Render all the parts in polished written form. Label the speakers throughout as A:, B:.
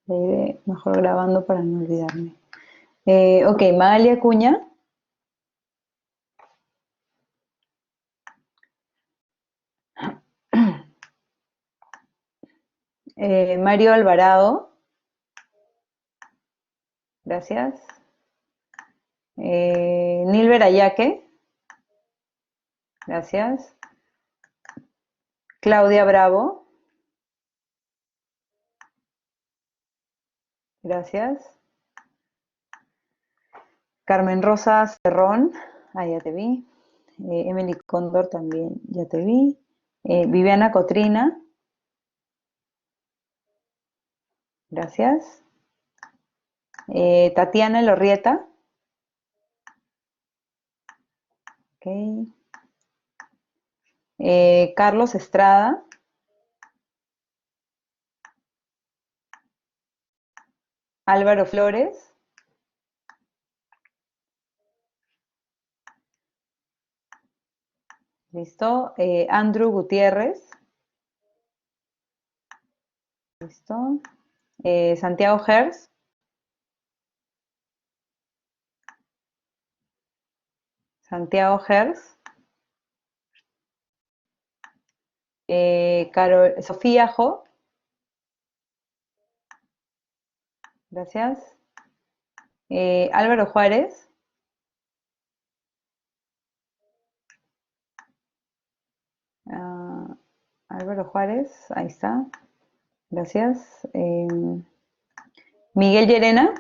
A: Ya iré mejor grabando para no olvidarme. Ok, Magali Acuña, Mario Alvarado, gracias. Nilber Ayaque, gracias. Claudia Bravo, gracias. Carmen Rosa Cerrón, ya te vi. Emily Cóndor también, ya te vi. Viviana Cotrina, gracias. Tatiana Lorrieta, ok. Carlos Estrada, Álvaro Flores, listo. Andrew Gutiérrez, listo. Santiago Gers, Santiago Gers. Sofía Jo, gracias. Álvaro Juárez, ah, Álvaro Juárez, ahí está, gracias. Miguel Llerena,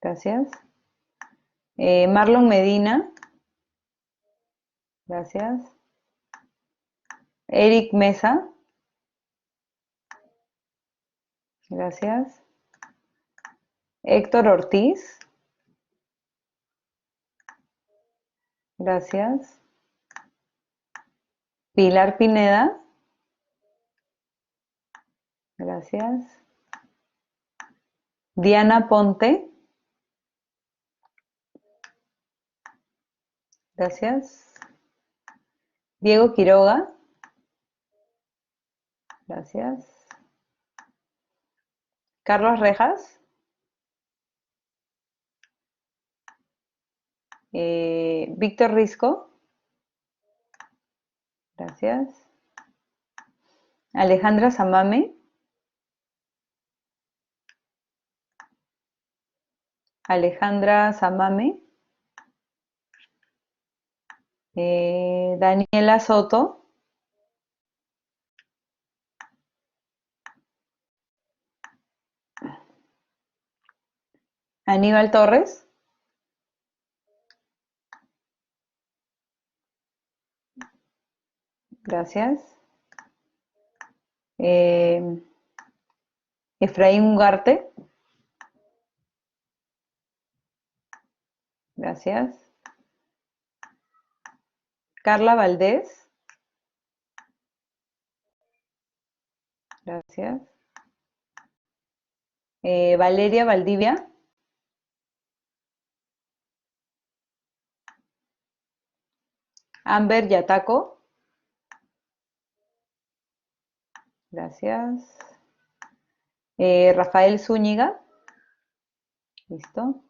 A: gracias. Marlon Medina, gracias. Eric Mesa, gracias. Héctor Ortiz, gracias. Pilar Pineda, gracias. Diana Ponte, gracias. Diego Quiroga, gracias. Carlos Rejas, Víctor Risco, gracias. Alejandra Samame, Alejandra Samame, Daniela Soto, Aníbal Torres, gracias. Eh, Efraín Ugarte, gracias. Carla Valdés, gracias. Valeria Valdivia, Amber Yataco, gracias. Rafael Zúñiga, listo.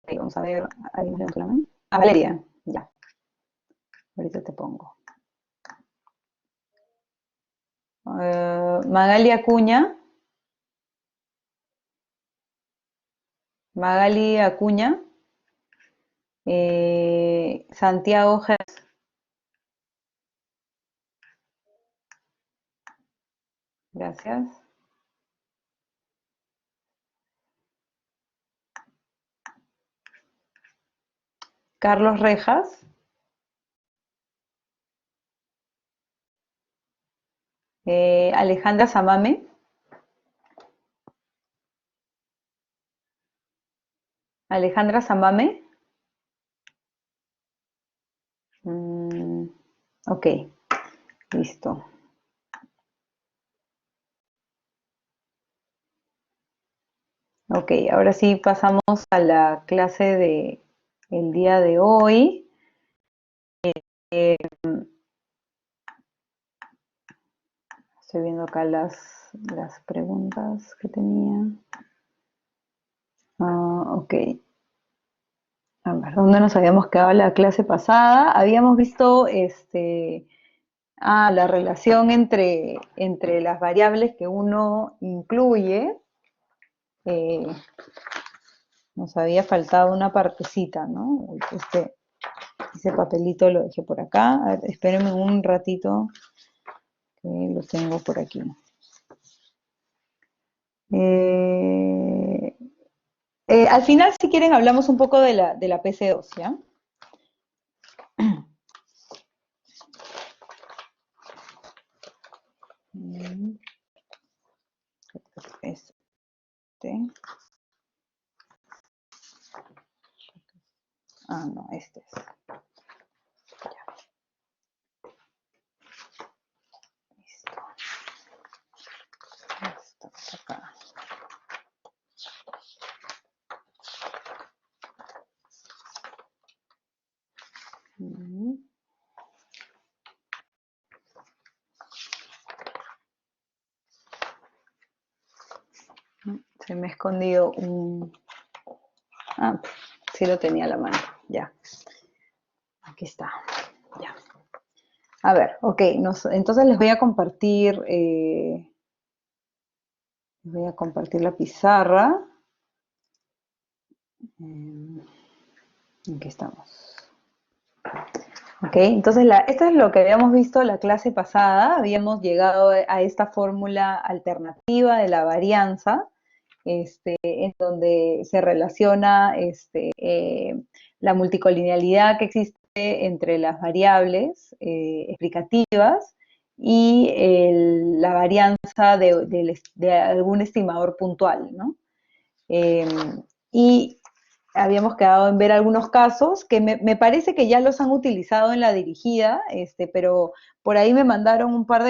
A: Ahí vamos a ver, ¿alguien levantó la mano? Valeria, ya, ahorita te pongo. Magali Acuña, Magali Acuña, Santiago Gers, gracias. Carlos Rejas, Alejandra Samame, Alejandra Samame, ok, listo. Ok, ahora sí pasamos a la clase de el día de hoy. Estoy viendo acá las preguntas que tenía. Ok. A ver, ¿dónde nos habíamos quedado la clase pasada? Habíamos visto la relación entre las variables que uno incluye. Eh, Nos había faltado una partecita, ¿no? Uy, ese papelito lo dejé por acá. A ver, espérenme un ratito que lo tengo por aquí. Eh, Al final, si quieren, hablamos un poco de la PC2, ¿ya? Este. Ah, no, este es. Listo. Esto acá. Se me ha escondido un... Ah, sí lo tenía a la mano, ya. Aquí está, ya. A ver, ok, entonces les voy a compartir, la pizarra. Aquí estamos. Ok, entonces esto es lo que habíamos visto la clase pasada. Habíamos llegado a esta fórmula alternativa de la varianza, en donde se relaciona la multicolinealidad que existe entre las variables explicativas y la varianza de algún estimador puntual, ¿no? Y habíamos quedado en ver algunos casos que me parece que ya los han utilizado en la dirigida, pero por ahí me mandaron un par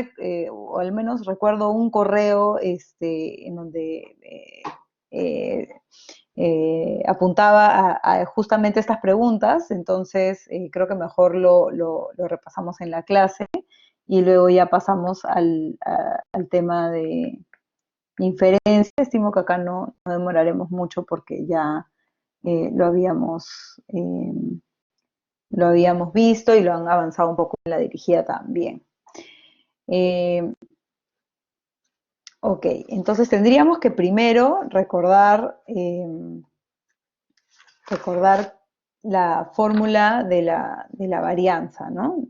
A: o al menos recuerdo un correo en donde apuntaba a justamente estas preguntas, entonces creo que mejor lo repasamos en la clase y luego ya pasamos al tema de inferencia. Estimo que acá no demoraremos mucho porque ya eh, lo habíamos, eh, lo habíamos visto y lo han avanzado un poco en la dirigida también. Ok, entonces tendríamos que primero recordar la fórmula de la varianza, ¿no?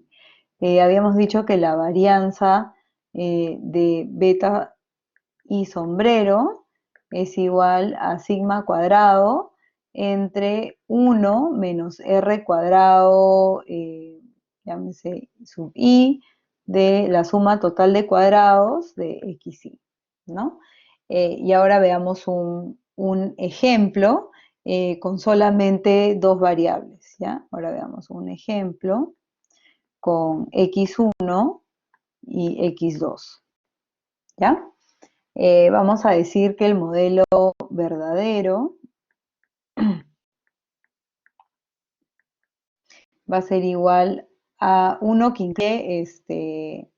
A: Habíamos dicho que la varianza de beta y sombrero es igual a sigma cuadrado entre 1 menos r cuadrado, llámese sub i, de la suma total de cuadrados de xy, ¿no? Y ahora veamos un ejemplo con solamente dos variables, ¿ya? Ahora veamos un ejemplo con x1 y x2, ¿ya? Vamos a decir que el modelo verdadero va a ser igual a 1 que incluye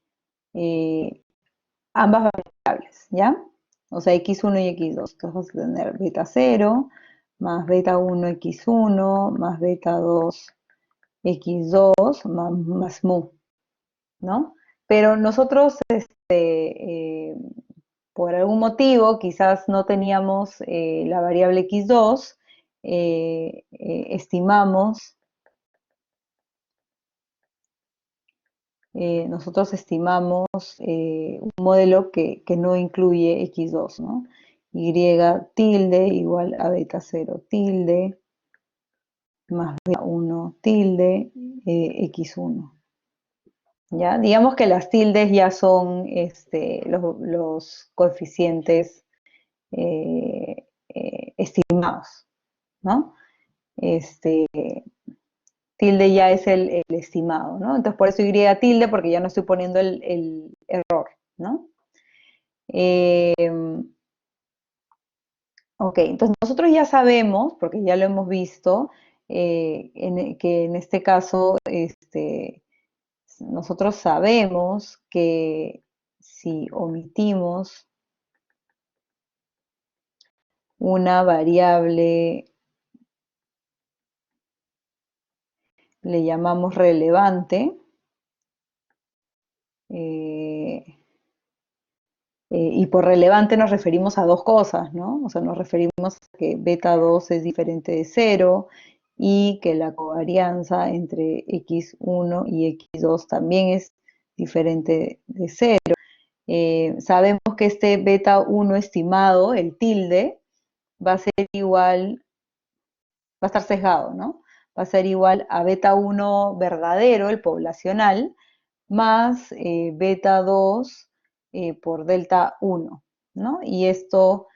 A: ambas variables, ¿ya? O sea, x1 y x2. Entonces vamos a tener beta 0 más beta 1 x1 más beta 2 x2 más mu, ¿no? Pero nosotros, por algún motivo, quizás no teníamos la variable x2, nosotros estimamos un modelo que no incluye x2, ¿no? Y tilde igual a beta 0 tilde más beta 1 tilde x1. ¿Ya? Digamos que las tildes ya son los coeficientes estimados, ¿no? Tilde ya es el estimado, ¿no? Entonces por eso y tilde, porque ya no estoy poniendo el error, ¿no? Eh, ok, entonces nosotros ya sabemos, porque ya lo hemos visto, que en este caso nosotros sabemos que si omitimos una variable, le llamamos relevante, eh, y por relevante nos referimos a dos cosas, ¿no? O sea, nos referimos a que beta 2 es diferente de cero y que la covarianza entre x1 y x2 también es diferente de cero. Sabemos que este beta 1 estimado, el tilde, va a ser igual, va a estar sesgado, ¿no? Va a ser igual a beta 1 verdadero, el poblacional, más beta 2 por delta 1, ¿no? Y todo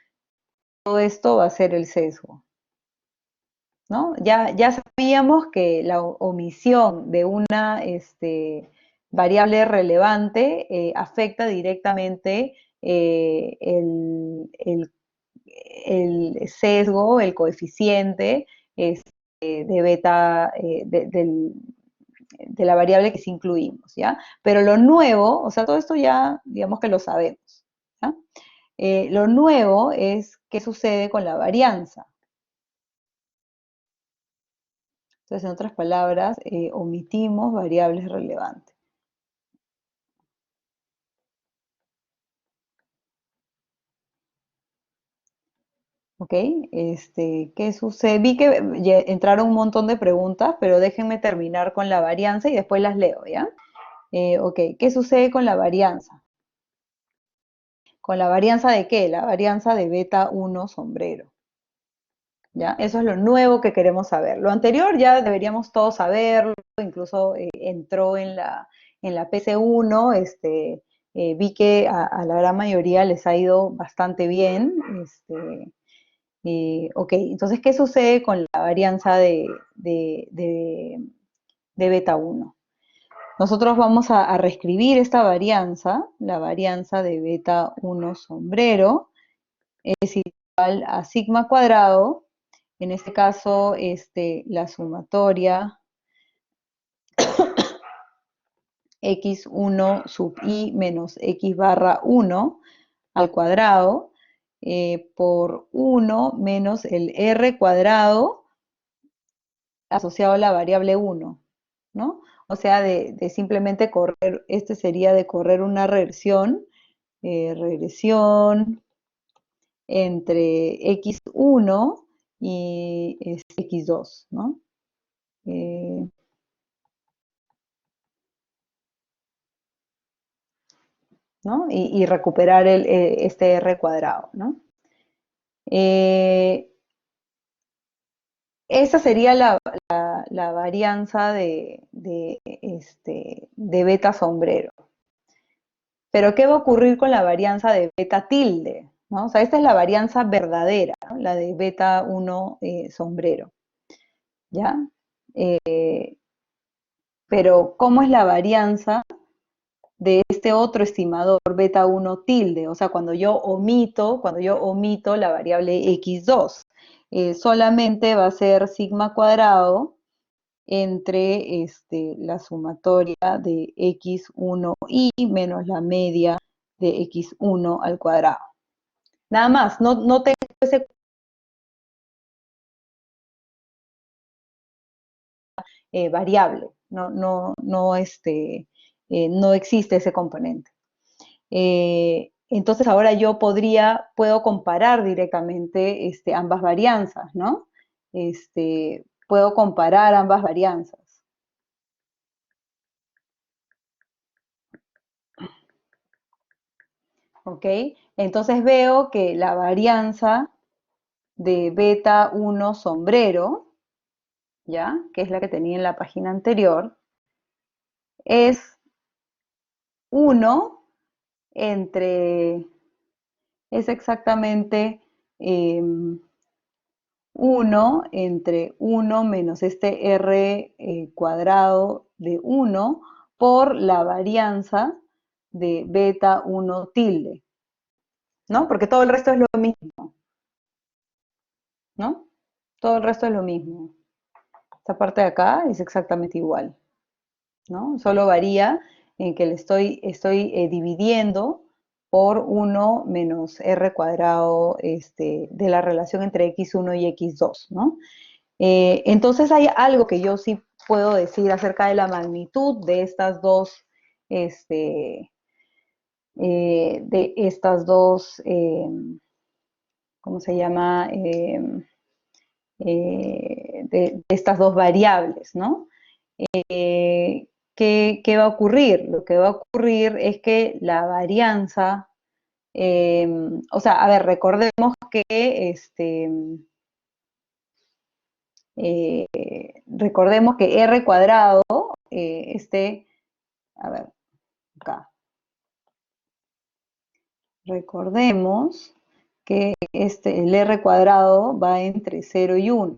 A: esto va a ser el sesgo, ¿no? Ya sabíamos que la omisión de una variable relevante afecta directamente el sesgo, el coeficiente de beta de la variable que sí incluimos, ¿ya? Pero lo nuevo, o sea, todo esto ya, digamos que lo sabemos, ¿ya? Lo nuevo es qué sucede con la varianza. Entonces, en otras palabras, omitimos variables relevantes. ¿Ok? ¿Qué sucede? Vi que entraron un montón de preguntas, pero déjenme terminar con la varianza y después las leo, ¿ya? Ok, ¿qué sucede con la varianza? ¿Con la varianza de qué? La varianza de beta 1 sombrero. ¿Ya? Eso es lo nuevo que queremos saber. Lo anterior ya deberíamos todos saberlo, incluso entró en la PC1, vi que a la gran mayoría les ha ido bastante bien. Ok, entonces, ¿qué sucede con la varianza de beta 1? Nosotros vamos a reescribir esta varianza, la varianza de beta 1 sombrero, es igual a sigma cuadrado, en este caso la sumatoria x1 sub i menos x barra 1 al cuadrado por 1 menos el r cuadrado asociado a la variable 1, ¿no? O sea, de simplemente correr, sería de correr una regresión entre x1 y x2, ¿no? Eh, ¿No? Y recuperar este r cuadrado, ¿no? Eh, esa sería la varianza de beta sombrero. Pero ¿qué va a ocurrir con la varianza de beta tilde? ¿No? O sea, esta es la varianza verdadera, ¿no? La de beta 1 sombrero, ¿ya? Pero ¿cómo es la varianza de este otro estimador beta 1 tilde? O sea, cuando yo omito la variable x2, solamente va a ser sigma cuadrado entre la sumatoria de x1y menos la media de x1 al cuadrado. Nada más, no tengo ese variable, no existe ese componente. Entonces ahora yo puedo comparar directamente ambas varianzas, ¿no? Puedo comparar ambas varianzas. ¿Ok? Entonces veo que la varianza de beta 1 sombrero, ¿ya? Que es la que tenía en la página anterior, es 1 entre, es exactamente 1 entre 1 menos este r cuadrado de 1 por la varianza de beta 1 tilde, ¿no? Porque todo el resto es lo mismo, ¿no? Todo el resto es lo mismo. Esta parte de acá es exactamente igual, ¿no? Solo varía en que le estoy dividiendo por 1 menos r cuadrado de la relación entre x1 y x2, ¿no? Entonces hay algo que yo sí puedo decir acerca de la magnitud de estas dos, este, ¿cómo se llama? De estas dos variables, ¿no? ¿Qué va a ocurrir? Lo que va a ocurrir es que la varianza, o sea, a ver, recordemos que r cuadrado, a ver, acá, recordemos que el r cuadrado va entre 0 y 1,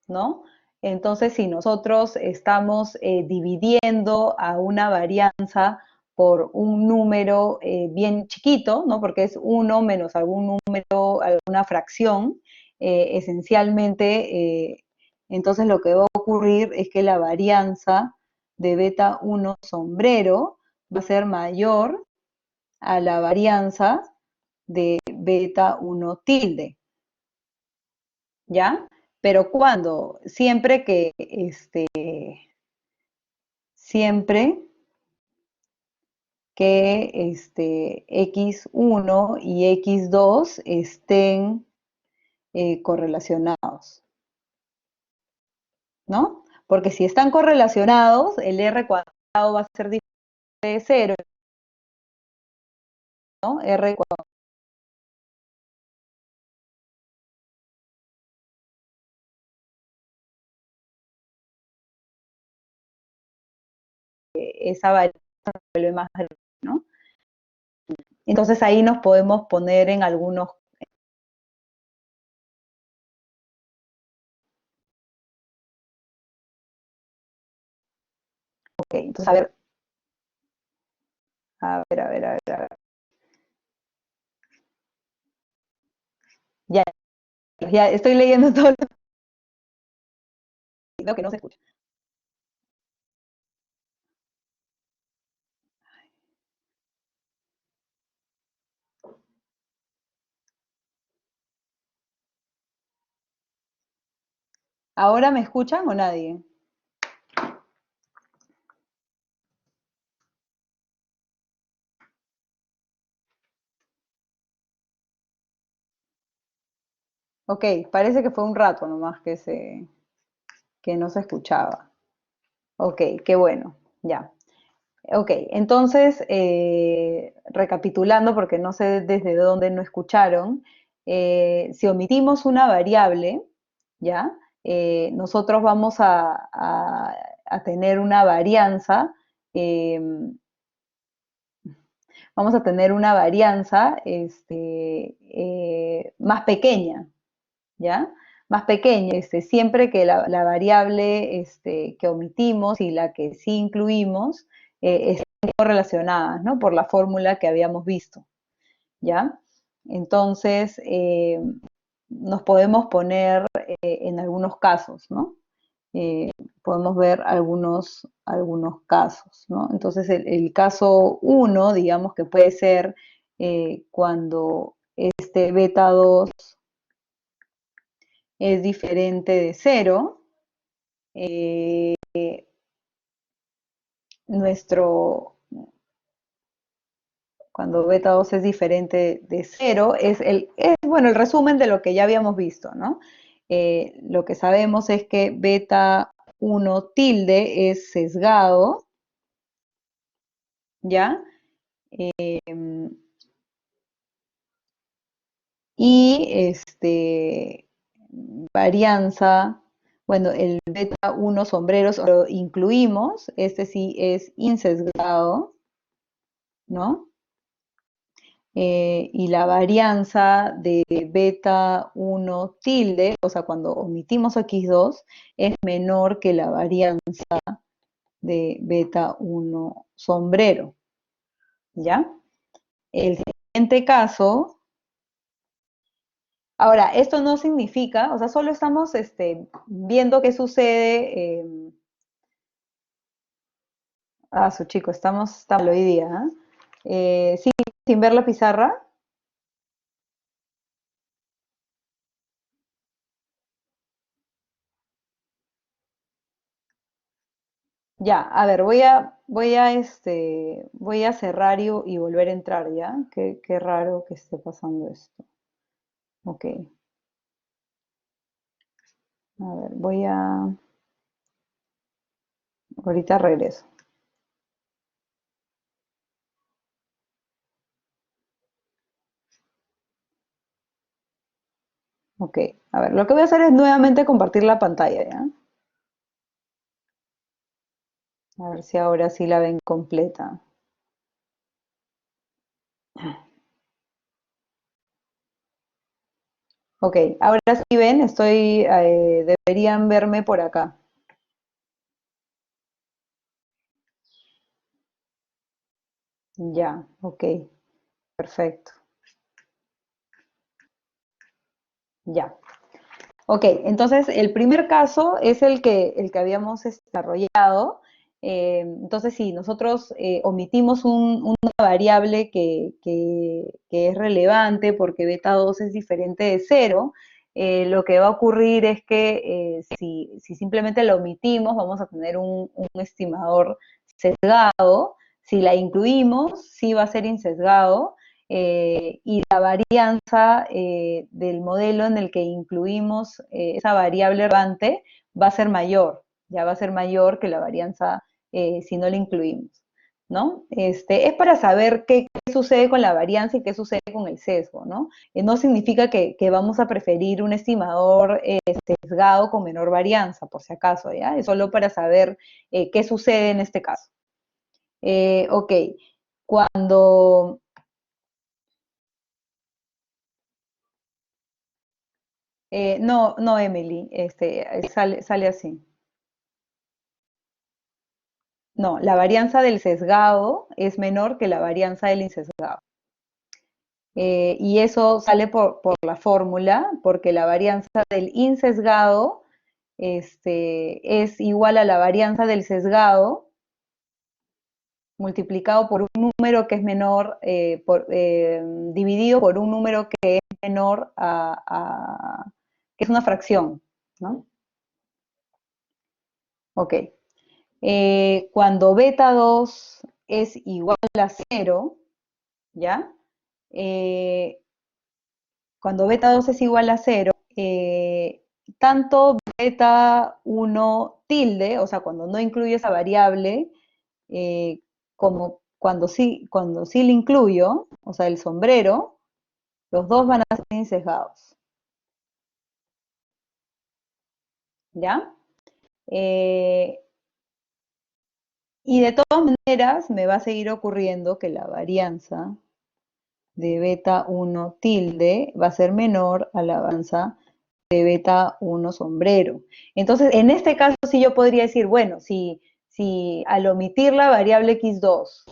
A: ¿no? Entonces, si nosotros estamos dividiendo a una varianza por un número bien chiquito, ¿no? Porque es 1 menos algún número, alguna fracción, esencialmente, entonces lo que va a ocurrir es que la varianza de beta 1 sombrero va a ser mayor a la varianza de beta 1 tilde, ¿ya? Pero cuando, siempre que x1 y x2 estén correlacionados, ¿no? Porque si están correlacionados, el r cuadrado va a ser diferente de 0, ¿no? R cuadrado, esa variable vuelve más grande, ¿no? Entonces ahí nos podemos poner en algunos. Ok, entonces a ver. Ya, ya estoy leyendo todo lo que no se escucha. ¿Ahora me escuchan o nadie? Ok, parece que fue un rato nomás que no se escuchaba. Ok, qué bueno, ya. Ok, entonces, recapitulando, porque no sé desde dónde no escucharon, si omitimos una variable, ¿ya? Nosotros vamos a tener una varianza, eh, vamos a tener una varianza más pequeña, ¿ya? Más pequeña, siempre que la variable que omitimos y la que sí incluimos estén correlacionadas, ¿no? Por la fórmula que habíamos visto, ¿ya? Entonces, nos podemos poner en algunos casos, ¿no? Eh, Podemos ver algunos casos, ¿no? Entonces, el caso uno, digamos que puede ser cuando este beta 2 es diferente de cero, eh, nuestro, cuando beta 2 es diferente de cero, bueno, el resumen de lo que ya habíamos visto, ¿no? Lo que sabemos es que beta 1 tilde es sesgado, ¿ya? Y varianza, bueno, el beta 1 sombreros lo incluimos, este sí es insesgado, ¿no? Y la varianza de beta 1 tilde, o sea, cuando omitimos x2, es menor que la varianza de beta 1 sombrero, ¿ya? El siguiente caso, ahora, esto no significa, o sea, solo estamos viendo qué sucede Su chico, estamos mal hoy día, ¿ah? Sí, sin ver la pizarra. Ya, a ver, voy a cerrar y volver a entrar, ¿ya? Qué raro que esté pasando esto. Ok, a ver, ahorita regreso. Ok, a ver, lo que voy a hacer es nuevamente compartir la pantalla, ¿ya? A ver si ahora sí la ven completa. Ok, ahora sí ven, deberían verme por acá. Ya, ok, perfecto. Ya. Ok, entonces el primer caso es el que habíamos desarrollado. Entonces, si nosotros omitimos una variable que es relevante porque beta 2 es diferente de cero, lo que va a ocurrir es que si simplemente la omitimos, vamos a tener un estimador sesgado. Si la incluimos, sí va a ser insesgado. Y la varianza del modelo en el que incluimos esa variable errante va a ser mayor, ya va a ser mayor que la varianza si no la incluimos, ¿no? Es para saber qué sucede con la varianza y qué sucede con el sesgo, ¿no? No significa que vamos a preferir un estimador sesgado con menor varianza, por si acaso, ¿ya? Es solo para saber qué sucede en este caso. Ok, cuando no, no, Emily, sale así. No, la varianza del sesgado es menor que la varianza del insesgado. Y eso sale por la fórmula, porque la varianza del insesgado es igual a la varianza del sesgado multiplicado por un número que es menor, dividido por un número que es menor que es una fracción, ¿no? Ok. Cuando beta 2 es igual a cero, ¿ya? Eh, Cuando beta 2 es igual a cero, tanto beta uno tilde, o sea, cuando no incluyo esa variable, como cuando sí le incluyo, o sea, el sombrero, los dos van a ser insesgados, ¿ya? Eh, y de todas maneras me va a seguir ocurriendo que la varianza de beta uno tilde va a ser menor a la varianza de beta uno sombrero. Entonces, en este caso sí yo podría decir, bueno, si al omitir la variable x2,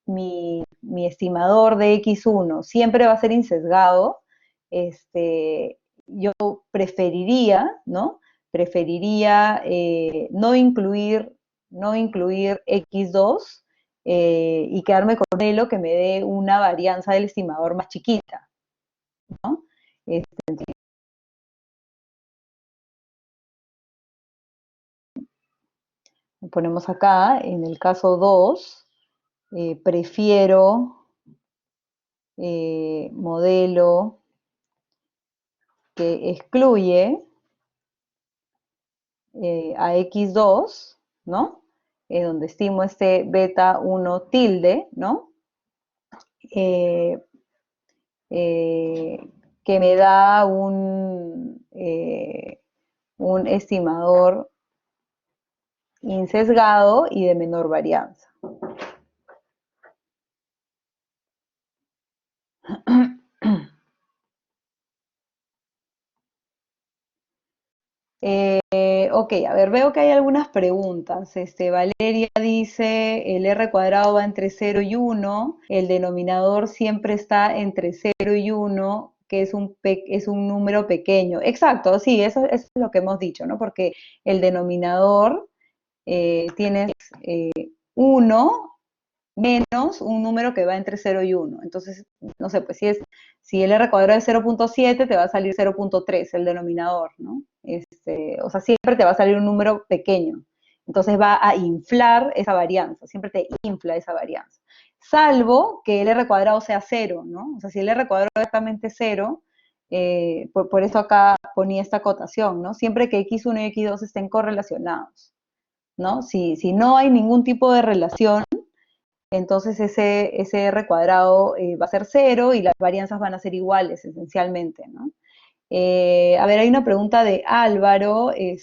A: mi estimador de x1 siempre va a ser insesgado, yo preferiría, ¿no? Preferiría no incluir x2 y quedarme con lo que me dé una varianza del estimador más chiquita, ¿no? Ponemos acá, en el caso 2, prefiero modelo que excluye a x2, ¿no? Donde estimo este beta 1 tilde, ¿no? Eh, eh, que me da un estimador insesgado y de menor varianza. Ok, a ver, veo que hay algunas preguntas. Valeria dice, el R cuadrado va entre 0 y 1, el denominador siempre está entre 0 y 1, que es un número pequeño. Exacto, sí, eso es lo que hemos dicho, ¿no? Porque el denominador tienes 1 menos un número que va entre 0 y 1. Entonces, no sé, pues si el R cuadrado es 0.7, te va a salir 0.3 el denominador, ¿no? O sea, siempre te va a salir un número pequeño. Entonces va a inflar esa varianza, siempre te infla esa varianza. Salvo que el R cuadrado sea 0, ¿no? O sea, si el R cuadrado es exactamente 0, por eso acá ponía esta acotación, ¿no? Siempre que x1 y x2 estén correlacionados, ¿no? Si no hay ningún tipo de relación, entonces ese R cuadrado va a ser 0 y las varianzas van a ser iguales esencialmente, ¿no? A ver, hay una pregunta de Álvaro, en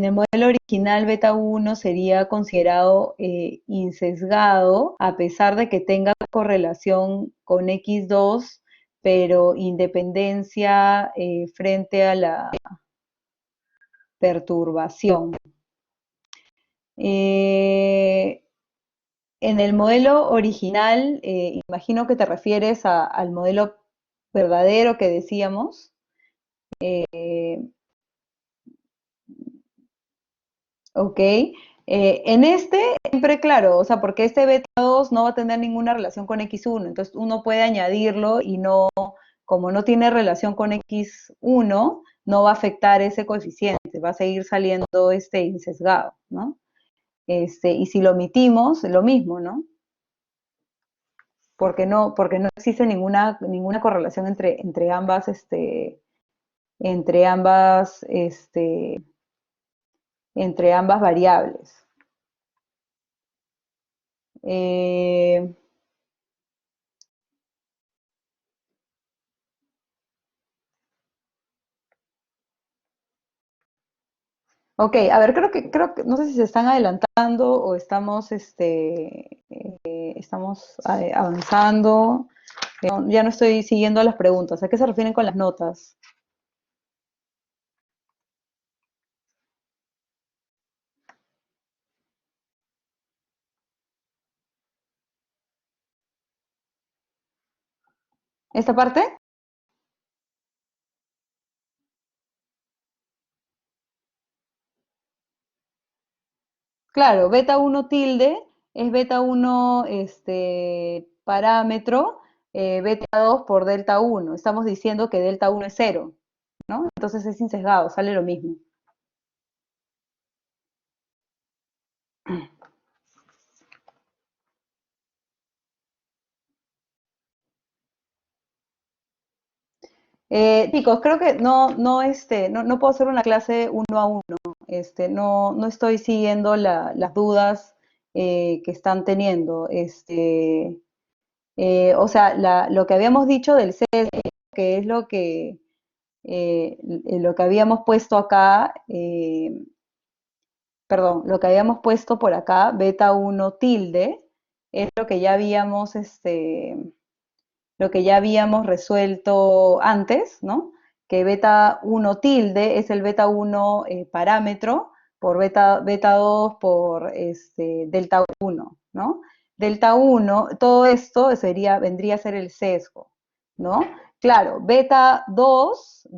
A: el modelo original beta 1 sería considerado insesgado a pesar de que tenga correlación con x2, pero independencia frente a la perturbación. Eh, en el modelo original, imagino que te refieres al modelo verdadero que decíamos. Ok. En este, siempre claro, o sea, porque este beta 2 no va a tener ninguna relación con x1, entonces uno puede añadirlo y no, como no tiene relación con x1, no va a afectar ese coeficiente, va a seguir saliendo insesgado, ¿no? Y si lo omitimos, lo mismo, ¿no? Porque no existe ninguna correlación entre ambas, entre ambas variables. Eh, ok, a ver, creo que, no sé si se están adelantando o estamos avanzando. Ya no estoy siguiendo las preguntas. ¿A qué se refieren con las notas? ¿Esta parte? Claro, beta 1 tilde es beta 1 parámetro, beta 2 por delta 1. Estamos diciendo que delta 1 es 0, ¿no? Entonces es insesgado, sale lo mismo. Chicos, creo que no puedo hacer una clase uno a uno. No estoy siguiendo las dudas que están teniendo. O sea, lo que habíamos dicho del sesgo, que es lo que habíamos puesto acá, perdón, lo que habíamos puesto por acá, beta 1 tilde, es lo que ya habíamos resuelto antes, ¿no? Que beta 1 tilde es el beta 1 parámetro por beta 2 por delta 1, ¿no? Delta 1, todo esto vendría a ser el sesgo, ¿no? Claro, beta 2,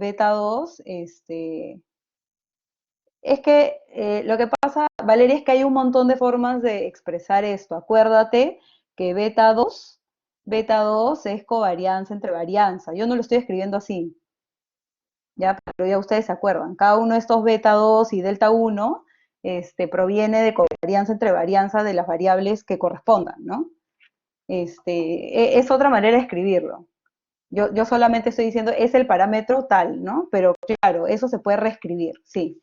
A: es que lo que pasa, Valeria, es que hay un montón de formas de expresar esto. Acuérdate que beta 2 es covarianza entre varianza. Yo no lo estoy escribiendo así, ya, pero ya ustedes se acuerdan. Cada uno de estos beta 2 y delta 1 proviene de covarianza entre varianza de las variables que correspondan, ¿no? Es otra manera de escribirlo. Yo solamente estoy diciendo, es el parámetro tal, ¿no? Pero claro, eso se puede reescribir, sí.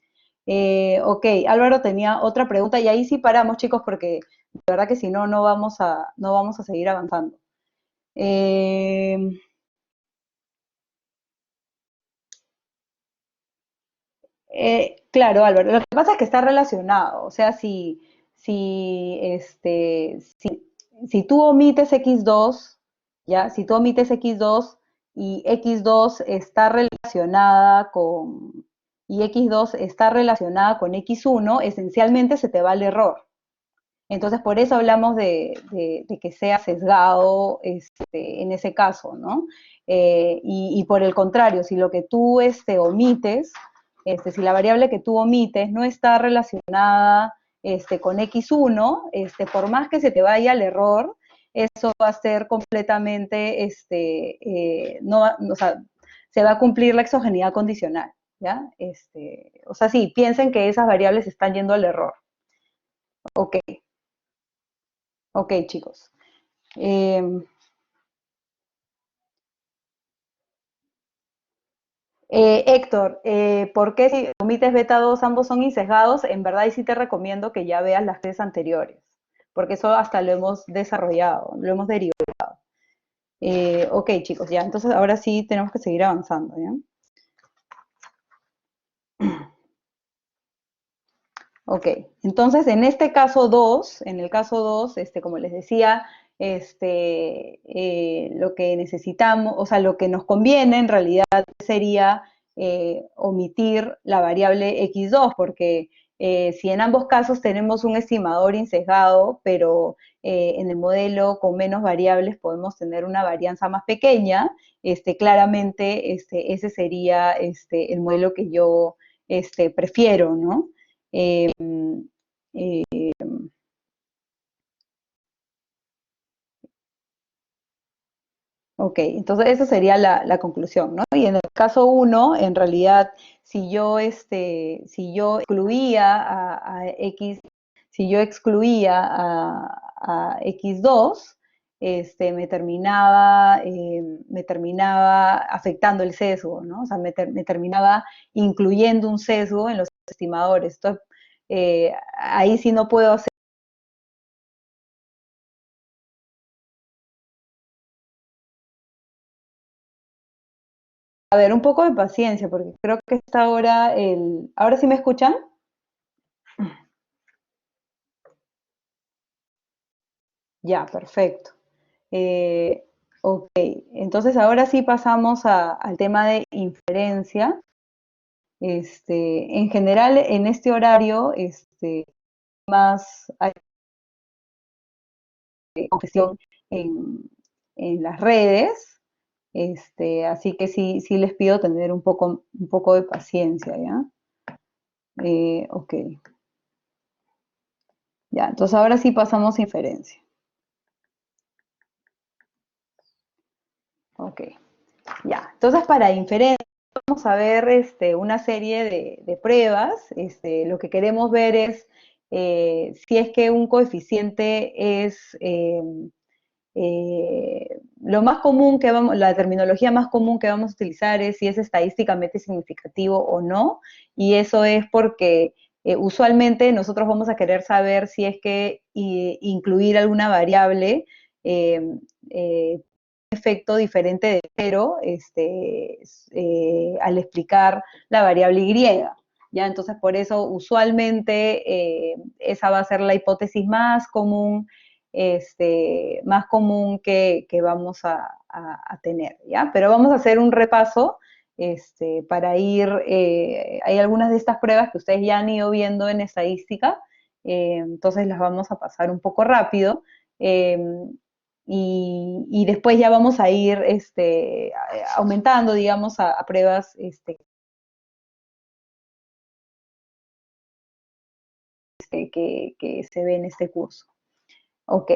A: Ok, Álvaro tenía otra pregunta y ahí sí paramos, chicos, porque de verdad que si no, no vamos a seguir avanzando. Eh, claro, Álvaro, lo que pasa es que está relacionado, o sea, si tú omites x2, ¿ya? Si tú omites x2 y x2 está relacionada y x2 está relacionada con x1, esencialmente se te va el error. Entonces, por eso hablamos de que sea sesgado en ese caso, ¿no? Y por el contrario, si lo que tú omites, si la variable que tú omites no está relacionada con X1, por más que se te vaya el error, eso va a ser completamente, no, o sea, se va a cumplir la exogeneidad condicional, ¿ya? O sea, sí, piensen que esas variables están yendo al error. Ok, ok, chicos. Eh, Héctor, ¿por qué si omites beta 2 ambos son insesgados? En verdad, y sí te recomiendo que ya veas las tres anteriores, porque eso hasta lo hemos desarrollado, lo hemos derivado. Ok, chicos, ya, entonces ahora sí tenemos que seguir avanzando, ¿ya? Ok, entonces en este caso 2, en el caso 2, como les decía, lo que necesitamos, o sea, lo que nos conviene en realidad sería omitir la variable x2, porque si en ambos casos tenemos un estimador insesgado, pero en el modelo con menos variables podemos tener una varianza más pequeña, claramente ese sería el modelo que yo prefiero, ¿no? Eh, eh, ok, entonces esa sería la conclusión, ¿no? Y en el caso uno, en realidad, si yo excluía a X, si yo excluía a X2, me terminaba afectando el sesgo, ¿no? O sea, me terminaba incluyendo un sesgo en los estimadores. Entonces, ahí sí no puedo hacer. A ver, un poco de paciencia, porque creo que está ahora el... ¿Ahora sí me escuchan? Ya, perfecto. Eh, ok, entonces ahora sí pasamos al tema de inferencia. En general, en este horario, más hay confesión en, en las redes, así que sí, sí les pido tener un poco de paciencia, ¿ya? Ok, ya, entonces ahora sí pasamos a inferencia. Ok. Ya, entonces para inferencia vamos a ver una serie de pruebas. Lo que queremos ver es si es que un coeficiente es lo más común que vamos, la terminología más común que vamos a utilizar es si es estadísticamente significativo o no, y eso es porque usualmente nosotros vamos a querer saber si es que incluir alguna variable eh, eh, efecto diferente de cero al explicar la variable y. ¿Ya? Entonces, por eso usualmente esa va a ser la hipótesis más común que vamos a tener, ¿ya? Pero vamos a hacer un repaso para ir, hay algunas de estas pruebas que ustedes ya han ido viendo en estadística, entonces las vamos a pasar un poco rápido. Eh, y después ya vamos a ir aumentando, digamos, a pruebas que se ven en este curso. Ok,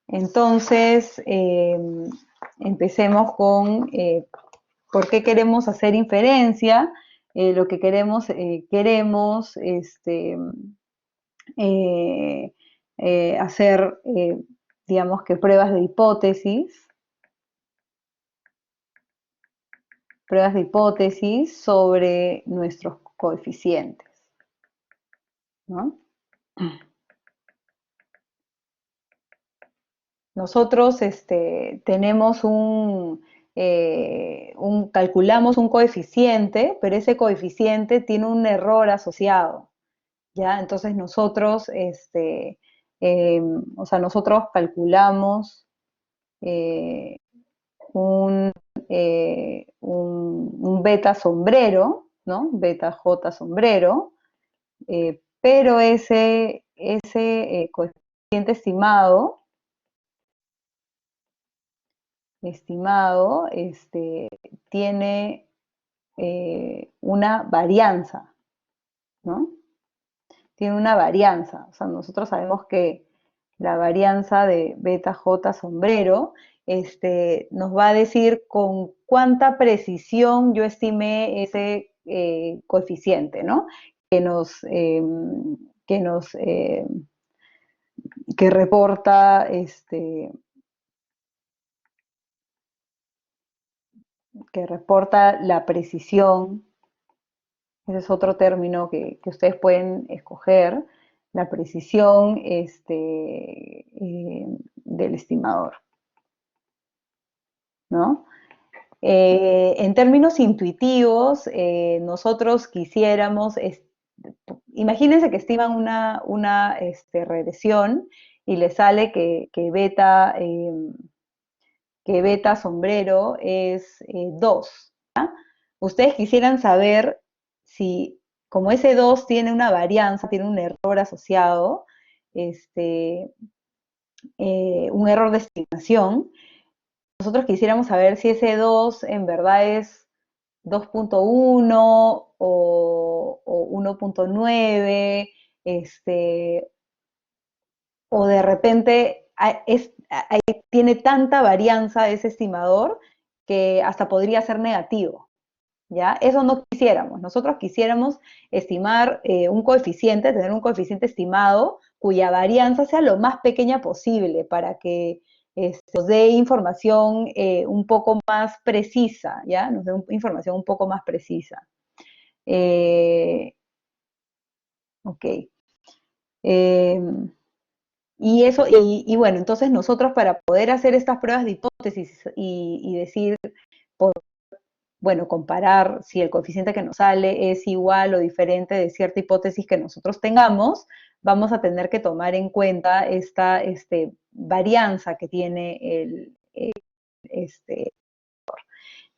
A: entonces empecemos con por qué queremos hacer inferencia. Lo que queremos eh, hacer, digamos que pruebas de hipótesis sobre nuestros coeficientes, ¿no? Nosotros tenemos calculamos un coeficiente, pero ese coeficiente tiene un error asociado, ¿ya? Entonces nosotros, o sea, nosotros calculamos eh, un, un beta sombrero, ¿no? Beta J sombrero, pero ese ese coeficiente estimado tiene una varianza, ¿no? Tiene una varianza. O sea, nosotros sabemos que la varianza de beta J sombrero nos va a decir con cuánta precisión yo estimé ese coeficiente, ¿no? Que nos, que nos que reporta la precisión. Ese es otro término que ustedes pueden escoger, la precisión del estimador, ¿no? En términos intuitivos, nosotros quisiéramos, imagínense que estiman una regresión y le sale que beta sombrero es 2. Ustedes quisieran saber si, como ese 2 tiene una varianza, tiene un error asociado, un error de estimación, nosotros quisiéramos saber si ese 2 en verdad es 2.1 o 1.9, o de repente tiene tanta varianza ese estimador que hasta podría ser negativo. ¿Ya? Eso no quisiéramos. Nosotros quisiéramos estimar un coeficiente, tener un coeficiente estimado cuya varianza sea lo más pequeña posible para que nos dé información un poco más precisa, ¿ya? Nos dé información un poco más precisa. Ok. Eh, y bueno, entonces nosotros para poder hacer estas pruebas de hipótesis y decir, bueno, comparar si el coeficiente que nos sale es igual o diferente de cierta hipótesis que nosotros tengamos, vamos a tener que tomar en cuenta esta varianza que tiene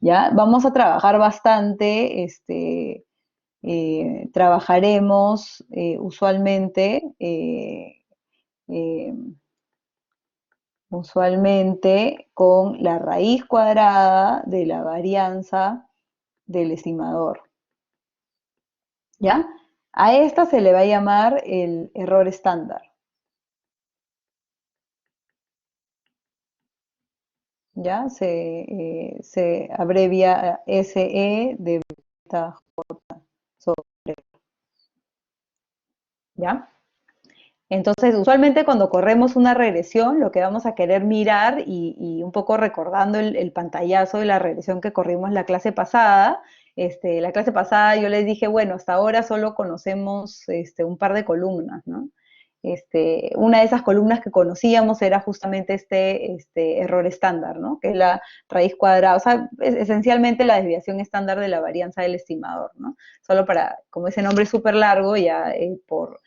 A: ¿ya? Vamos a trabajar bastante, trabajaremos eh, usualmente con la raíz cuadrada de la varianza del estimador. ¿Ya? A esta se le va a llamar el error estándar. ¿Ya? Se abrevia SE de beta J sobre, ¿ya? Entonces, usualmente cuando corremos una regresión, lo que vamos a querer mirar y un poco recordando el pantallazo de la regresión que corrimos la clase pasada, la clase pasada yo les dije, bueno, hasta ahora solo conocemos un par de columnas, ¿no? Una de esas columnas que conocíamos era justamente este error estándar, ¿no? Que es la raíz cuadrada, o sea, es esencialmente la desviación estándar de la varianza del estimador, ¿no? Solo para, como ese nombre es súper largo, ya por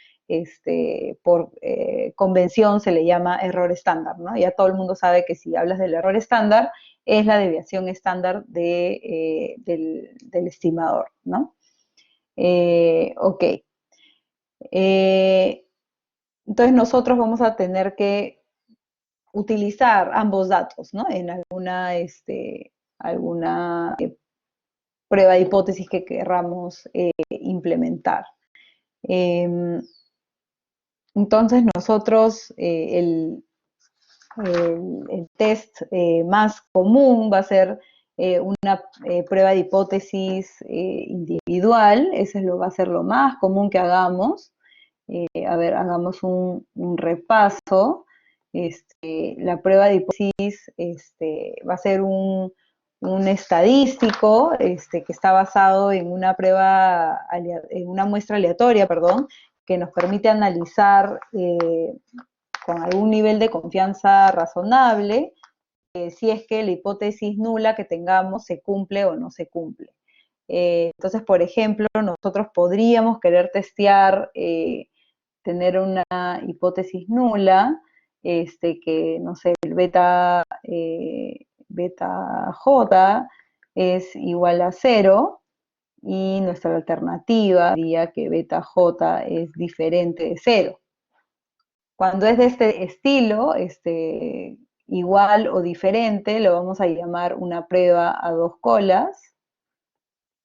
A: convención se le llama error estándar, ¿no? Ya todo el mundo sabe que si hablas del error estándar, es la desviación estándar del estimador, ¿no? Ok. Entonces nosotros vamos a tener que utilizar ambos datos, ¿no? En alguna prueba de hipótesis que querramos implementar. Entonces nosotros, el test más común va a ser una prueba de hipótesis individual, ese va a ser lo más común que hagamos. A ver, hagamos un repaso. La prueba de hipótesis va a ser un estadístico que está basado en una prueba, en una muestra aleatoria, perdón, que nos permite analizar con algún nivel de confianza razonable si es que la hipótesis nula que tengamos se cumple o no se cumple. Entonces, por ejemplo, nosotros podríamos querer testear, tener una hipótesis nula, que, no sé, el beta J es igual a 0, y nuestra alternativa sería que beta J es diferente de 0. Cuando es de este estilo, igual o diferente, lo vamos a llamar una prueba a dos colas,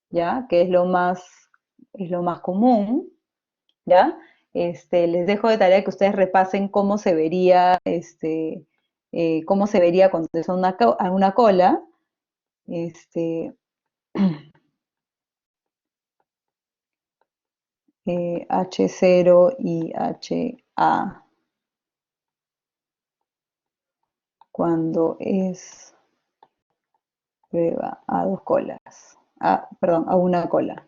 A: ¿ya? Que es lo más común, ¿ya? Les dejo de tarea que ustedes repasen cómo se vería, cómo se vería cuando es una cola, este, H0 y HA, cuando es prueba a dos colas, perdón, a una cola.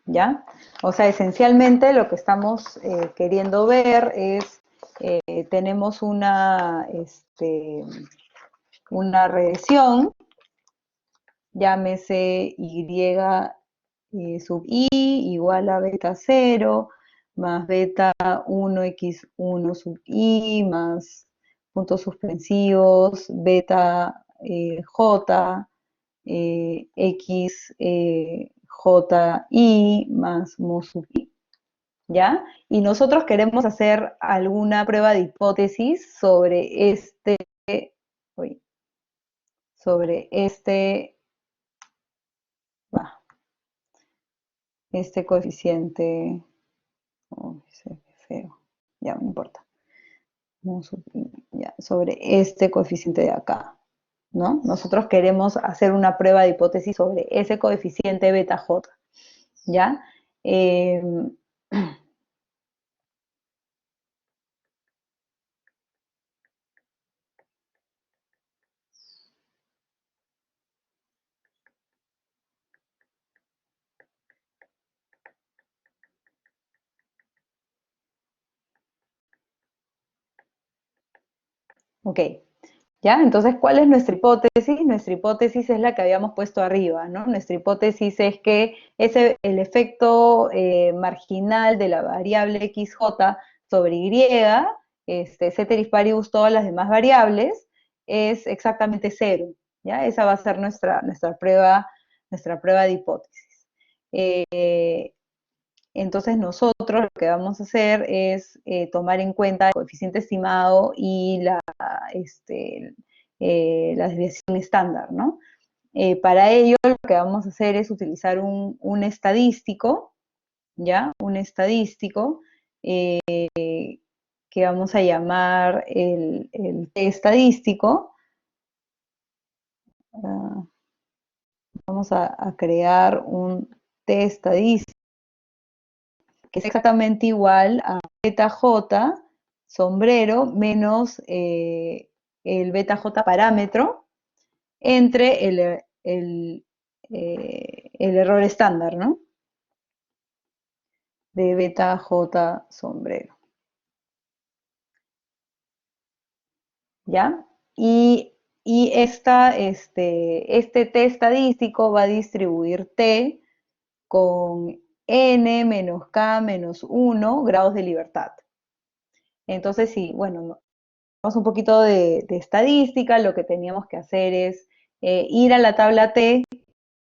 A: ¿Ya? O sea, esencialmente lo que estamos queriendo ver es, tenemos una regresión, llámese Y sub I igual a beta 0 más beta 1x1 sub I más puntos suspensivos beta J X J I más mu sub I, ¿ya? Y nosotros queremos hacer alguna prueba de hipótesis uy, sobre este coeficiente, oh, ese es feo, ya no importa, ya, sobre este coeficiente de acá, ¿no? Nosotros queremos hacer una prueba de hipótesis sobre ese coeficiente beta J, ¿ya? Eh, ok, ¿ya? Entonces, ¿cuál es nuestra hipótesis? Nuestra hipótesis es la que habíamos puesto arriba, ¿no? Nuestra hipótesis es que el efecto marginal de la variable xj sobre y, ceteris paribus todas las demás variables, es exactamente cero, ¿ya? Esa va a ser nuestra prueba de hipótesis. Entonces nosotros lo que vamos a hacer es tomar en cuenta el coeficiente estimado y la desviación estándar, ¿no? Para ello lo que vamos a hacer es utilizar un estadístico, ¿ya? Un estadístico que vamos a llamar el T estadístico. Uh, vamos a crear un T estadístico que es exactamente igual a beta J sombrero menos el beta J parámetro entre el error estándar, ¿no? De beta J sombrero. ¿Ya? Y este T estadístico va a distribuir T con n menos k menos 1 grados de libertad. Entonces, sí, bueno, vamos un poquito de estadística, lo que teníamos que hacer es ir a la tabla T,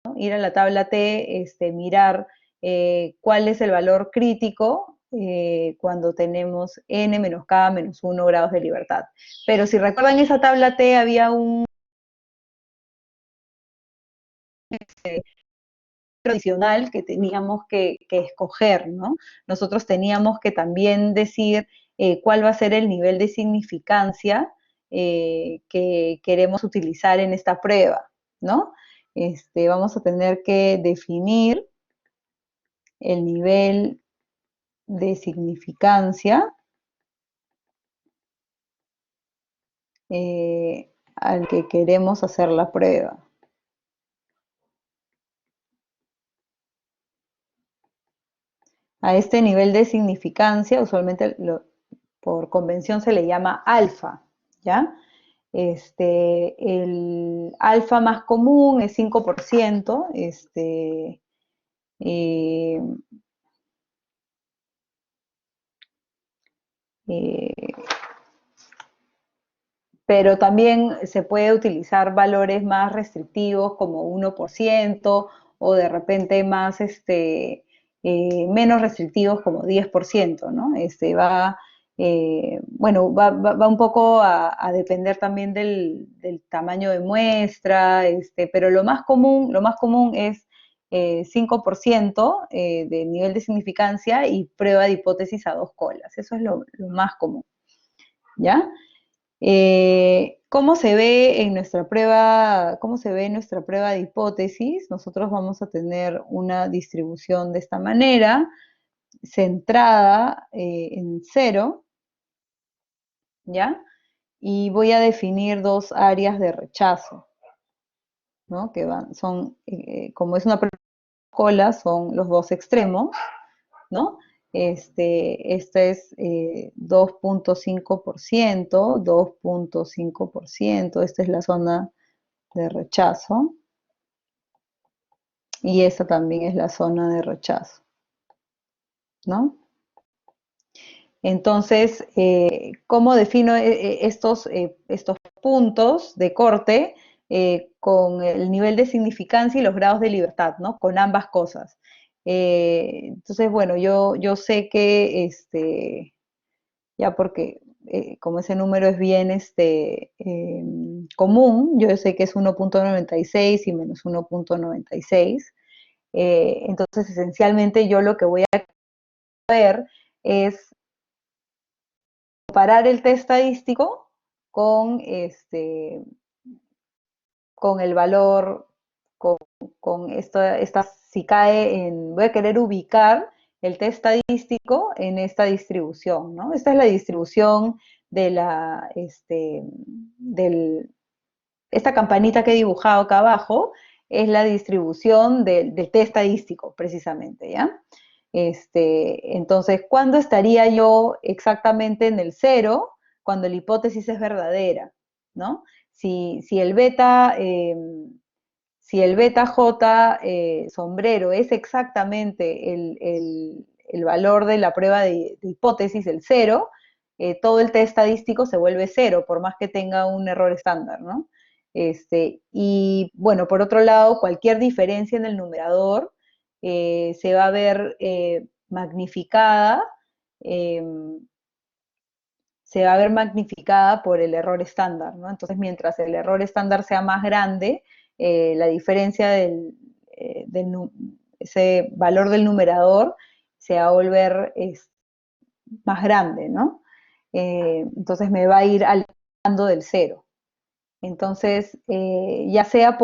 A: ¿no? Ir a la tabla T, mirar cuál es el valor crítico cuando tenemos n menos k menos 1 grados de libertad. Pero si recuerdan esa tabla T había un adicional que teníamos que escoger, ¿no? Nosotros teníamos que también decir cuál va a ser el nivel de significancia que queremos utilizar en esta prueba, ¿no? Vamos a tener que definir el nivel de significancia al que queremos hacer la prueba. A este nivel de significancia, usualmente por convención se le llama alfa, ¿ya? El alfa más común es 5%, eh, eh, pero también se puede utilizar valores más restrictivos como 1% o de repente más menos restrictivos como 10%, ¿no? Bueno, va un poco a depender también del tamaño de muestra, pero lo más común es 5% de nivel de significancia y prueba de hipótesis a dos colas. Eso es lo más común, ¿ya? ¿Cómo se ve en nuestra prueba, cómo se ve en nuestra prueba de hipótesis? Nosotros vamos a tener una distribución de esta manera, centrada en 0, ¿ya? Y voy a definir dos áreas de rechazo, ¿no? Como es una prueba de cola, son los dos extremos, ¿no? Este es 2.5%, 2.5%, esta es la zona de rechazo, y esta también es la zona de rechazo, ¿no? Entonces, ¿cómo defino estos puntos de corte con el nivel de significancia y los grados de libertad, ¿no? Con ambas cosas. Entonces, bueno, yo sé que, ya porque como ese número es bien común, yo sé que es 1.96 y menos 1.96. Entonces, esencialmente yo lo que voy a ver es comparar el test estadístico con, con el valor, con, si cae voy a querer ubicar el test estadístico en esta distribución, ¿no? Esta es la distribución de esta campanita que he dibujado acá abajo, es la distribución del test estadístico, precisamente, ¿ya? Entonces, ¿cuándo estaría yo exactamente en el 0? Cuando la hipótesis es verdadera, ¿no? Si el beta, si el beta J sombrero es exactamente el valor de la prueba de hipótesis, el 0, todo el test estadístico se vuelve 0, por más que tenga un error estándar, ¿no? Y bueno, por otro lado, cualquier diferencia en el numerador se va a ver magnificada, eh, se va a ver magnificada por el error estándar, ¿no? Entonces, mientras el error estándar sea más grande, la diferencia ese valor del numerador se va a volver más grande, ¿no? Entonces me va a ir alejando del 0. Entonces, ya sea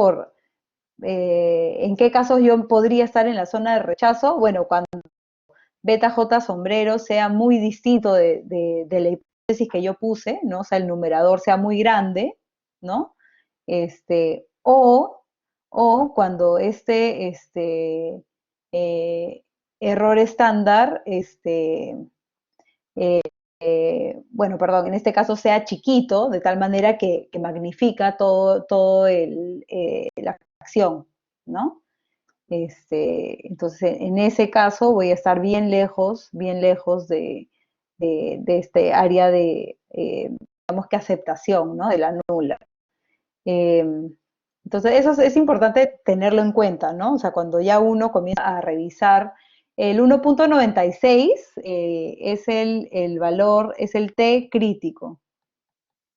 A: en qué casos yo podría estar en la zona de rechazo, bueno, cuando beta J sombrero sea muy distinto de la hipótesis que yo puse, ¿no? O sea, el numerador sea muy grande, ¿no? O cuando eh, error estándar, bueno, perdón, en este caso sea chiquito, de tal manera que magnifica todo la acción, ¿no? Entonces, en ese caso voy a estar bien lejos de este área digamos que aceptación, ¿no? De la nula. Eh, entonces, es importante tenerlo en cuenta, ¿no? O sea, cuando ya uno comienza a revisar, el 1.96 es el valor, es el T crítico,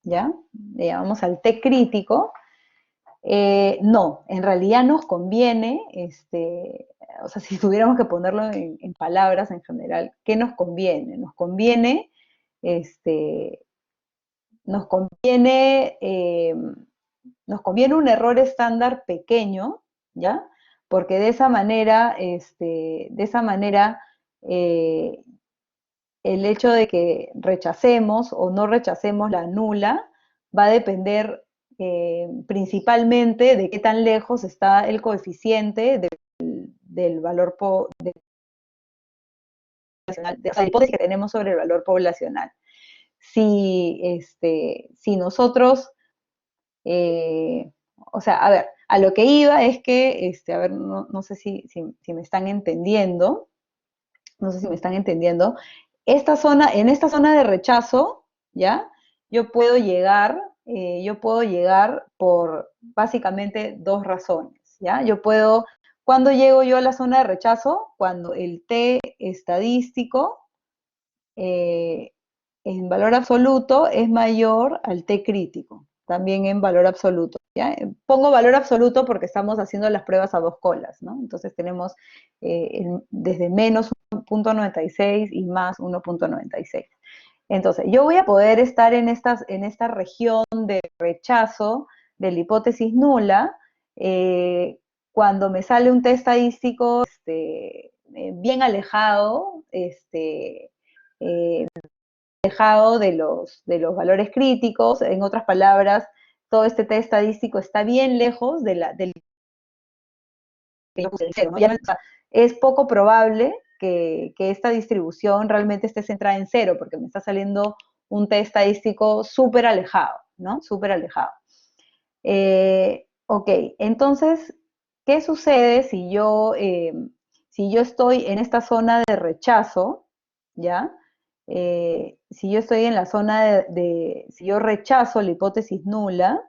A: ¿ya? Le llamamos al T crítico. No, en realidad nos conviene, o sea, si tuviéramos que ponerlo en palabras en general, ¿qué nos conviene? Este, nos conviene, eh, nos conviene un error estándar pequeño, ¿ya? Porque de esa manera el hecho de que rechacemos o no rechacemos la nula va a depender principalmente de qué tan lejos está el coeficiente del valor poblacional, de la hipótesis que tenemos sobre el valor poblacional. Si nosotros, o sea, a ver, a lo que iba es que, a ver, no sé si me están entendiendo, no sé si me están entendiendo, en esta zona de rechazo, ¿ya? Yo puedo llegar por básicamente dos razones, ¿ya? Yo puedo ¿Cuándo llego yo a la zona de rechazo? Cuando el T estadístico en valor absoluto es mayor al T crítico, también en valor absoluto. ¿Ya? Pongo valor absoluto porque estamos haciendo las pruebas a dos colas, ¿no? Entonces tenemos desde menos 1.96 y más 1.96. Entonces, yo voy a poder estar en esta región de rechazo de la hipótesis nula cuando me sale un test estadístico bien alejado, alejado de los valores críticos. En otras palabras, todo este test estadístico está bien lejos del que yo puse el cero, ¿no? Es poco probable que esta distribución realmente esté centrada en cero, porque me está saliendo un test estadístico súper alejado, ¿no? Súper alejado. Ok, entonces, ¿qué sucede si yo estoy en esta zona de rechazo, ¿ya? Si yo estoy en la zona si yo rechazo la hipótesis nula,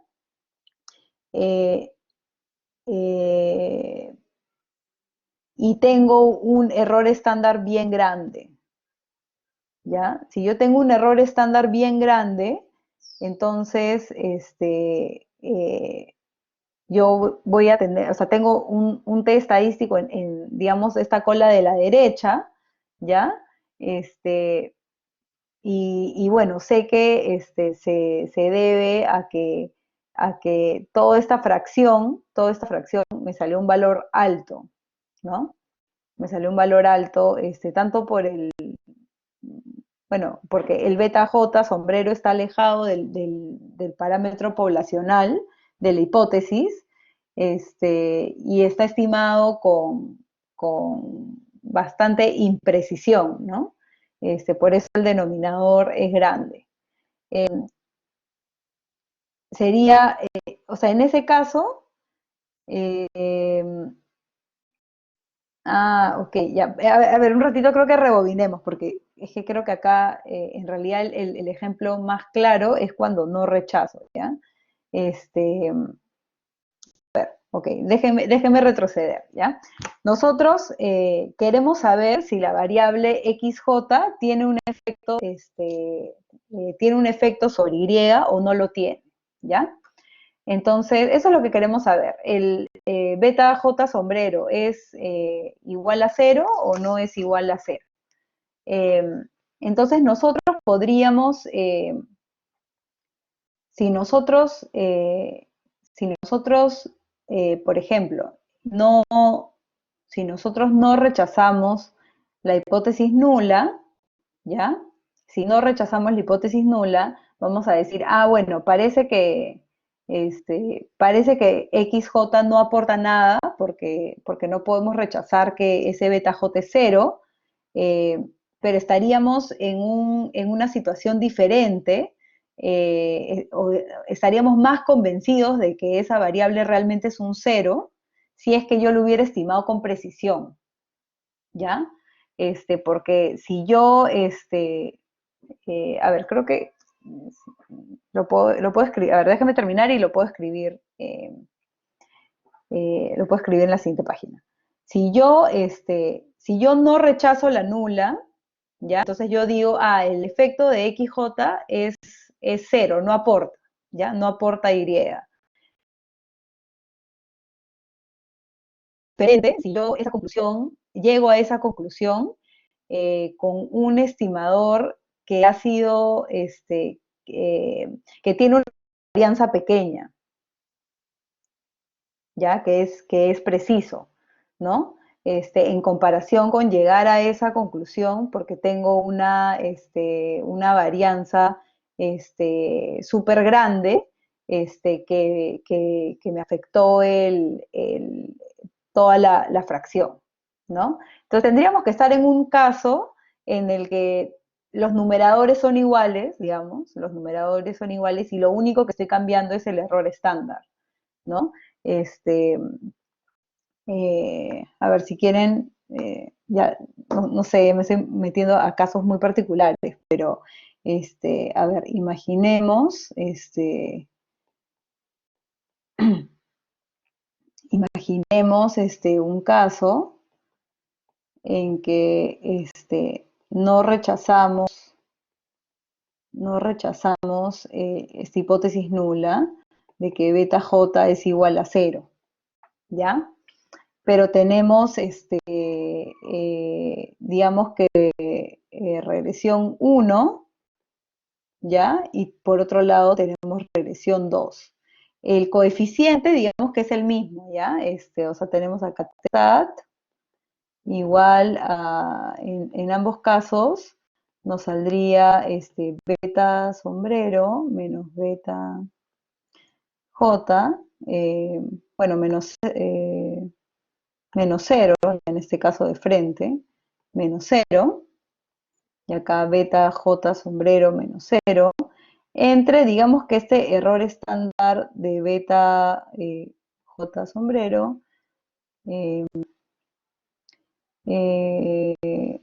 A: eh, eh, y tengo un error estándar bien grande, ¿ya? Si yo tengo un error estándar bien grande, entonces, yo voy a tener, o sea, tengo un T estadístico digamos, esta cola de la derecha, ¿ya? Este, y bueno, sé que se debe a que toda esta fracción me salió un valor alto, ¿no? Me salió un valor alto, tanto bueno, porque el beta J sombrero está alejado del parámetro poblacional de la hipótesis, y está estimado con bastante imprecisión, ¿no? Por eso el denominador es grande. Sería, o sea, en ese caso, eh, ok, ya. A ver, un ratito creo que rebobinemos, porque es que creo que acá, en realidad, el ejemplo más claro es cuando no rechazo, ¿ya? Ok, déjeme retroceder, ¿ya? Nosotros queremos saber si la variable XJ tiene un efecto sobre Y o no lo tiene, ¿ya? Entonces, eso es lo que queremos saber. ¿El beta J sombrero es igual a cero o no es igual a cero? Eh, entonces, nosotros podríamos, si nosotros, por ejemplo, si nosotros no rechazamos la hipótesis nula, ¿ya? Si no rechazamos la hipótesis nula, vamos a decir, bueno, parece que XJ no aporta nada porque no podemos rechazar que ese beta J es cero, eh, pero estaríamos en una situación diferente, o estaríamos más convencidos de que esa variable realmente es un cero si es que yo lo hubiera estimado con precisión, ¿ya? Porque si yo, a ver, creo que lo puedo escribir, a ver, déjame terminar y lo puedo escribir en la siguiente página. Si yo no rechazo la nula, ¿ya? Entonces yo digo, el efecto de XJ es cero, no aporta, ¿ya? No aporta Y. Diferente, si yo llego a esa conclusión con un estimador que ha sido, que tiene una varianza pequeña, ¿ya? Que es preciso, ¿no? En comparación con llegar a esa conclusión, porque tengo una varianza súper grande, que me afectó toda la fracción, ¿no? Entonces tendríamos que estar en un caso en el que los numeradores son iguales, digamos, los numeradores son iguales y lo único que estoy cambiando es el error estándar, ¿no? Este, a ver, si quieren, ya, no sé, me estoy metiendo a casos muy particulares, pero, a ver, imaginemos, Imaginemos un caso en que no rechazamos esta hipótesis nula de que beta j es igual a cero, ¿ya? Pero tenemos, digamos que regresión uno, ¿ya? Y por otro lado tenemos regresión 2. El coeficiente, digamos que es el mismo, ¿ya? O sea, tenemos acá stat igual a, en ambos casos, nos saldría beta sombrero menos beta j, bueno, menos cero, en este caso de frente, menos cero, y acá beta j sombrero menos cero, entre, digamos que este error estándar de beta j sombrero, eh, eh,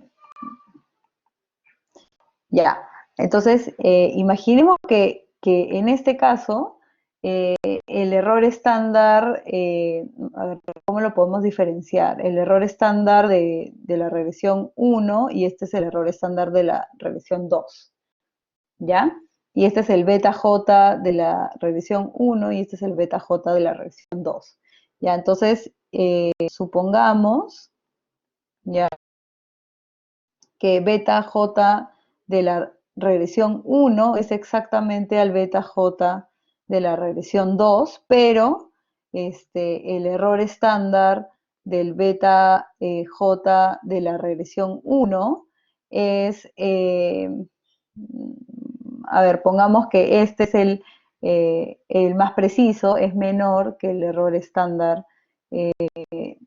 A: ya. Entonces, imaginemos que en este caso, el error estándar, a ver, ¿cómo lo podemos diferenciar? El error estándar de la regresión uno y este es el error estándar de la regresión 2, ¿ya? Y este es el beta j de la regresión uno y este es el beta j de la regresión 2. ¿Ya? Entonces, supongamos, ¿ya? Que beta j de la regresión uno es exactamente al beta j de la regresión 2, pero el error estándar del beta j de la regresión uno es, a ver, pongamos que este es el más preciso, es menor que el error estándar de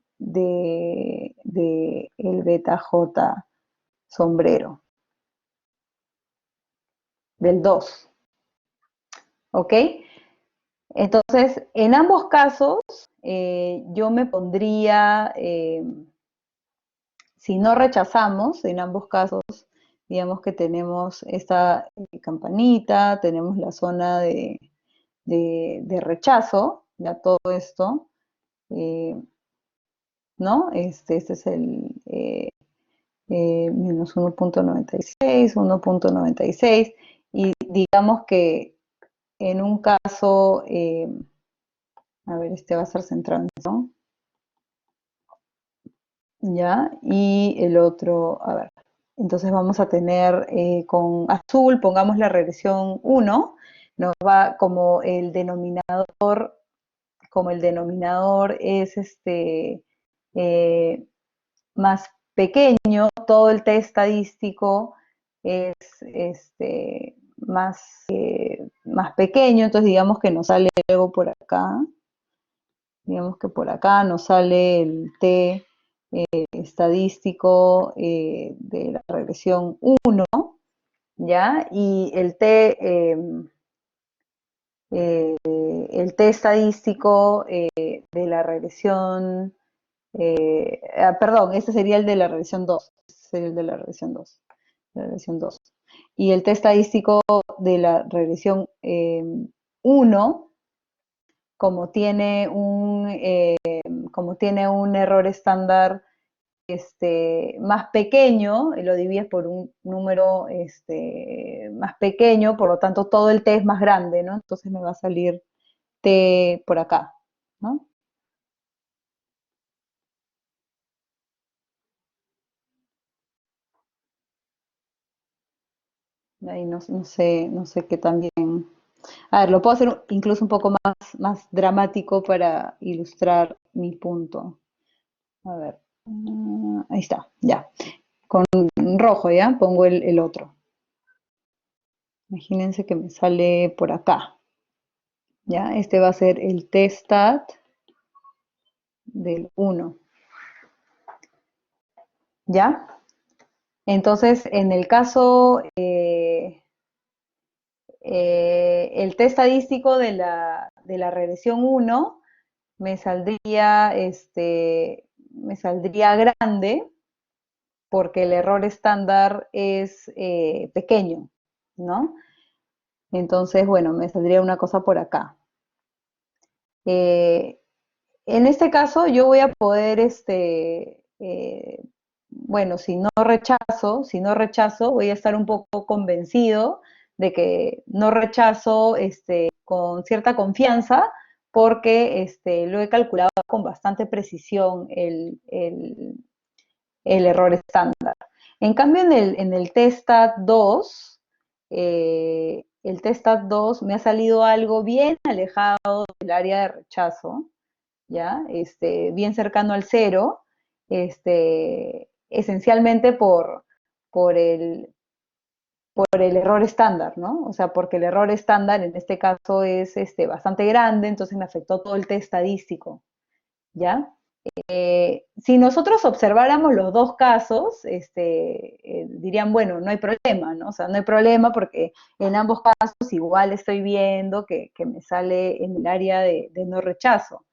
A: el beta j sombrero, del 2, ¿ok? Entonces, en ambos casos, yo me pondría, si no rechazamos, en ambos casos, digamos que tenemos esta campanita, tenemos la zona de rechazo, ya todo esto, eh, ¿no? Este es el menos 1.96, 1.96, y digamos que en un caso, a ver, este va a ser centrado en eso, ¿ya? Y el otro, a ver, entonces vamos a tener con azul, pongamos la regresión uno, nos va como el denominador es eh, más pequeño, todo el test estadístico es más pequeño, entonces digamos que nos sale algo por acá, digamos que por acá nos sale el t estadístico de la regresión uno, ¿ya? Y el t estadístico de la regresión, perdón, este sería el de la regresión 2, este sería el de la regresión 2, la regresión 2. Y el t estadístico de la regresión 1, como tiene un error estándar más pequeño, lo divides por un número más pequeño, por lo tanto todo el t es más grande, ¿no? Entonces me va a salir t por acá, ¿no? Ahí no sé qué también. A ver, lo puedo hacer incluso un poco más dramático para ilustrar mi punto. A ver, ahí está, ya. Con rojo, ¿ya? Pongo el otro. Imagínense que me sale por acá, ¿ya? Este va a ser el t-stat del uno, ¿ya? Entonces, en el caso, el test estadístico de la regresión uno me saldría grande porque el error estándar es pequeño, ¿no? Entonces, bueno, me saldría una cosa por acá. Eh, En este caso yo voy a poder, bueno, si no rechazo, voy a estar un poco convencido de que no rechazo con cierta confianza porque lo he calculado con bastante precisión el error estándar. En cambio, en el testat 2, el testat 2 me ha salido algo bien alejado del área de rechazo, ¿ya? Bien cercano al cero, esencialmente por el, por el error estándar, ¿no? O sea, porque el error estándar en este caso es bastante grande, entonces me afectó todo el test estadístico, ¿ya? Si nosotros observáramos los dos casos, dirían, bueno, no hay problema, ¿no? O sea, no hay problema porque en ambos casos igual estoy viendo que me sale en el área de no rechazo.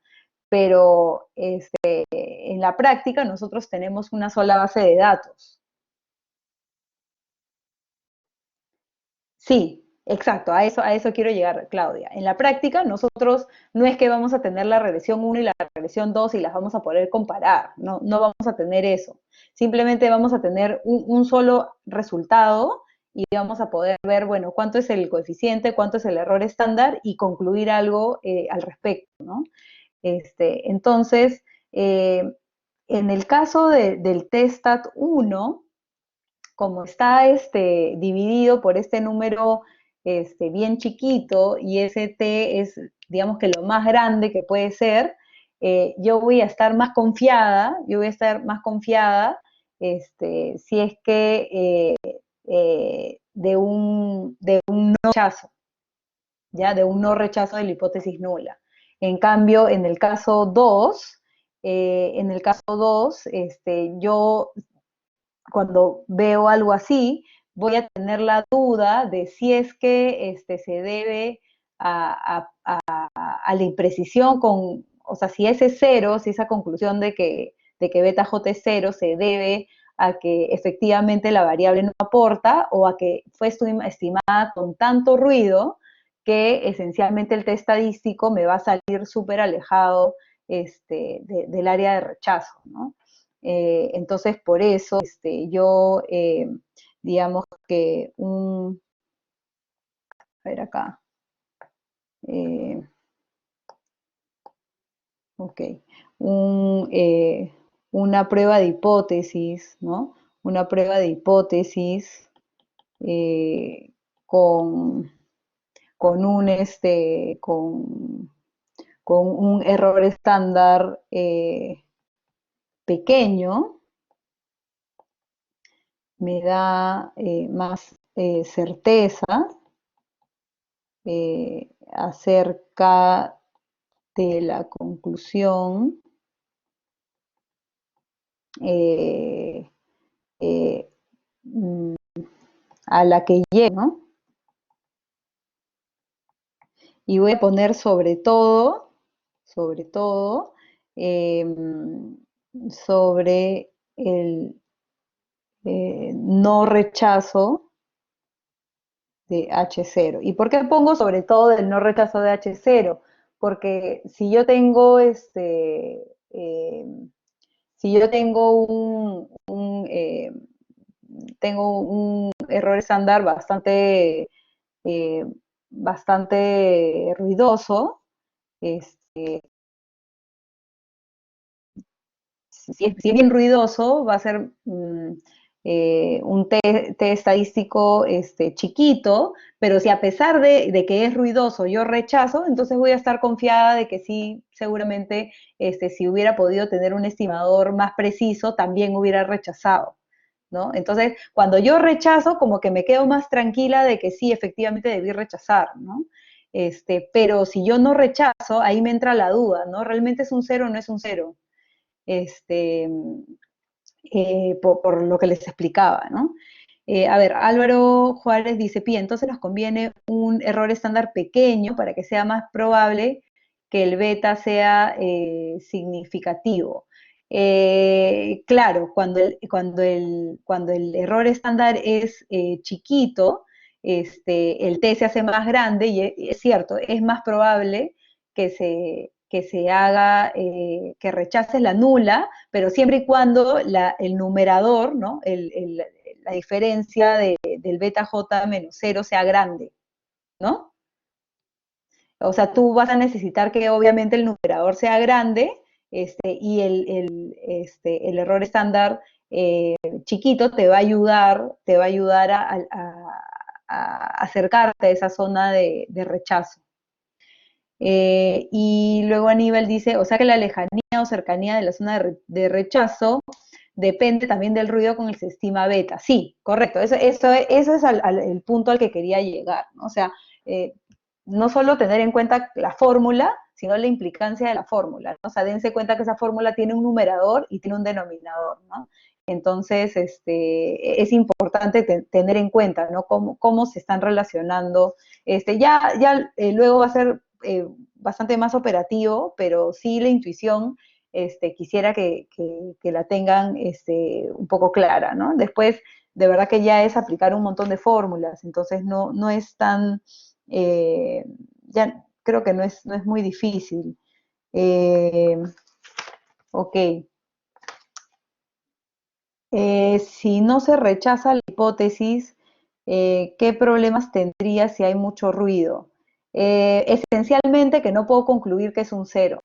A: Pero en la práctica nosotros tenemos una sola base de datos. Sí, exacto, a eso quiero llegar, Claudia. En la práctica, nosotros no es que vamos a tener la regresión uno y la regresión 2 y las vamos a poder comparar, no, no vamos a tener eso. Simplemente vamos a tener un solo resultado y vamos a poder ver, bueno, cuánto es el coeficiente, cuánto es el error estándar y concluir algo al respecto, ¿no? Entonces, eh, en el caso del testat 1, como está dividido por este número bien chiquito y ese t es, digamos que lo más grande que puede ser, yo voy a estar más confiada, si es que de un no rechazo, ¿ya? De un no rechazo de la hipótesis nula. En cambio, en el caso 2 yo cuando veo algo así, voy a tener la duda de si es que se debe a la imprecisión o sea, si ese cero, si esa conclusión de que beta J es cero se debe a que efectivamente la variable no aporta o a que fue estimada con tanto ruido que esencialmente el test estadístico me va a salir súper alejado del área de rechazo, ¿no? Entonces, por eso yo, digamos que a ver acá, eh, ok, un, eh, una prueba de hipótesis, ¿no? Una prueba de hipótesis eh, con, con un error estándar pequeño, me da más certeza acerca de la conclusión eh, eh, mm, a la que llego, ¿no? Y voy a poner sobre todo, eh, sobre el no rechazo de H0. ¿Y por qué pongo sobre todo del no rechazo de H0? Porque si yo tengo un error estándar eh, bastante ruidoso, este, si es bien ruidoso, va a ser un T estadístico chiquito, pero si a pesar de que es ruidoso yo rechazo, entonces voy a estar confiada de que sí, seguramente, si hubiera podido tener un estimador más preciso, también hubiera rechazado, ¿no? Entonces, cuando yo rechazo, como que me quedo más tranquila de que sí, efectivamente debí rechazar, ¿no? Pero si yo no rechazo, ahí me entra la duda, ¿no? ¿Realmente es un cero o no es un cero? este, por lo que les explicaba, ¿no? A ver, Álvaro Juárez dice, Pía, entonces nos conviene un error estándar pequeño para que sea más probable que el beta sea significativo. Claro, cuando el error estándar es chiquito, el T se hace más grande y es cierto, es más probable que que se haga, que rechaces la nula, pero siempre y cuando el numerador, ¿no? La diferencia del beta j menos cero sea grande, ¿no? O sea, tú vas a necesitar que obviamente el numerador sea grande, y el error estándar chiquito te va a ayudar a acercarte a esa zona de rechazo. Y luego Aníbal dice, o sea que la lejanía o cercanía de la zona de rechazo depende también del ruido con el que se estima beta. Sí, correcto, eso es el punto al que quería llegar, ¿no? O sea, no solo tener en cuenta la fórmula, sino la implicancia de la fórmula, ¿no? O sea, dense cuenta que esa fórmula tiene un numerador y tiene un denominador, ¿no? Entonces, es importante tener en cuenta, ¿no? Cómo se están relacionando. Luego va a ser bastante más operativo, pero sí la intuición quisiera que la tengan un poco clara, ¿no? Después, de verdad que ya es aplicar un montón de fórmulas, entonces no es tan, ya creo que no es muy difícil. Ok. Si no se rechaza la hipótesis, ¿qué problemas tendría si hay mucho ruido? Esencialmente que no puedo concluir que es un cero.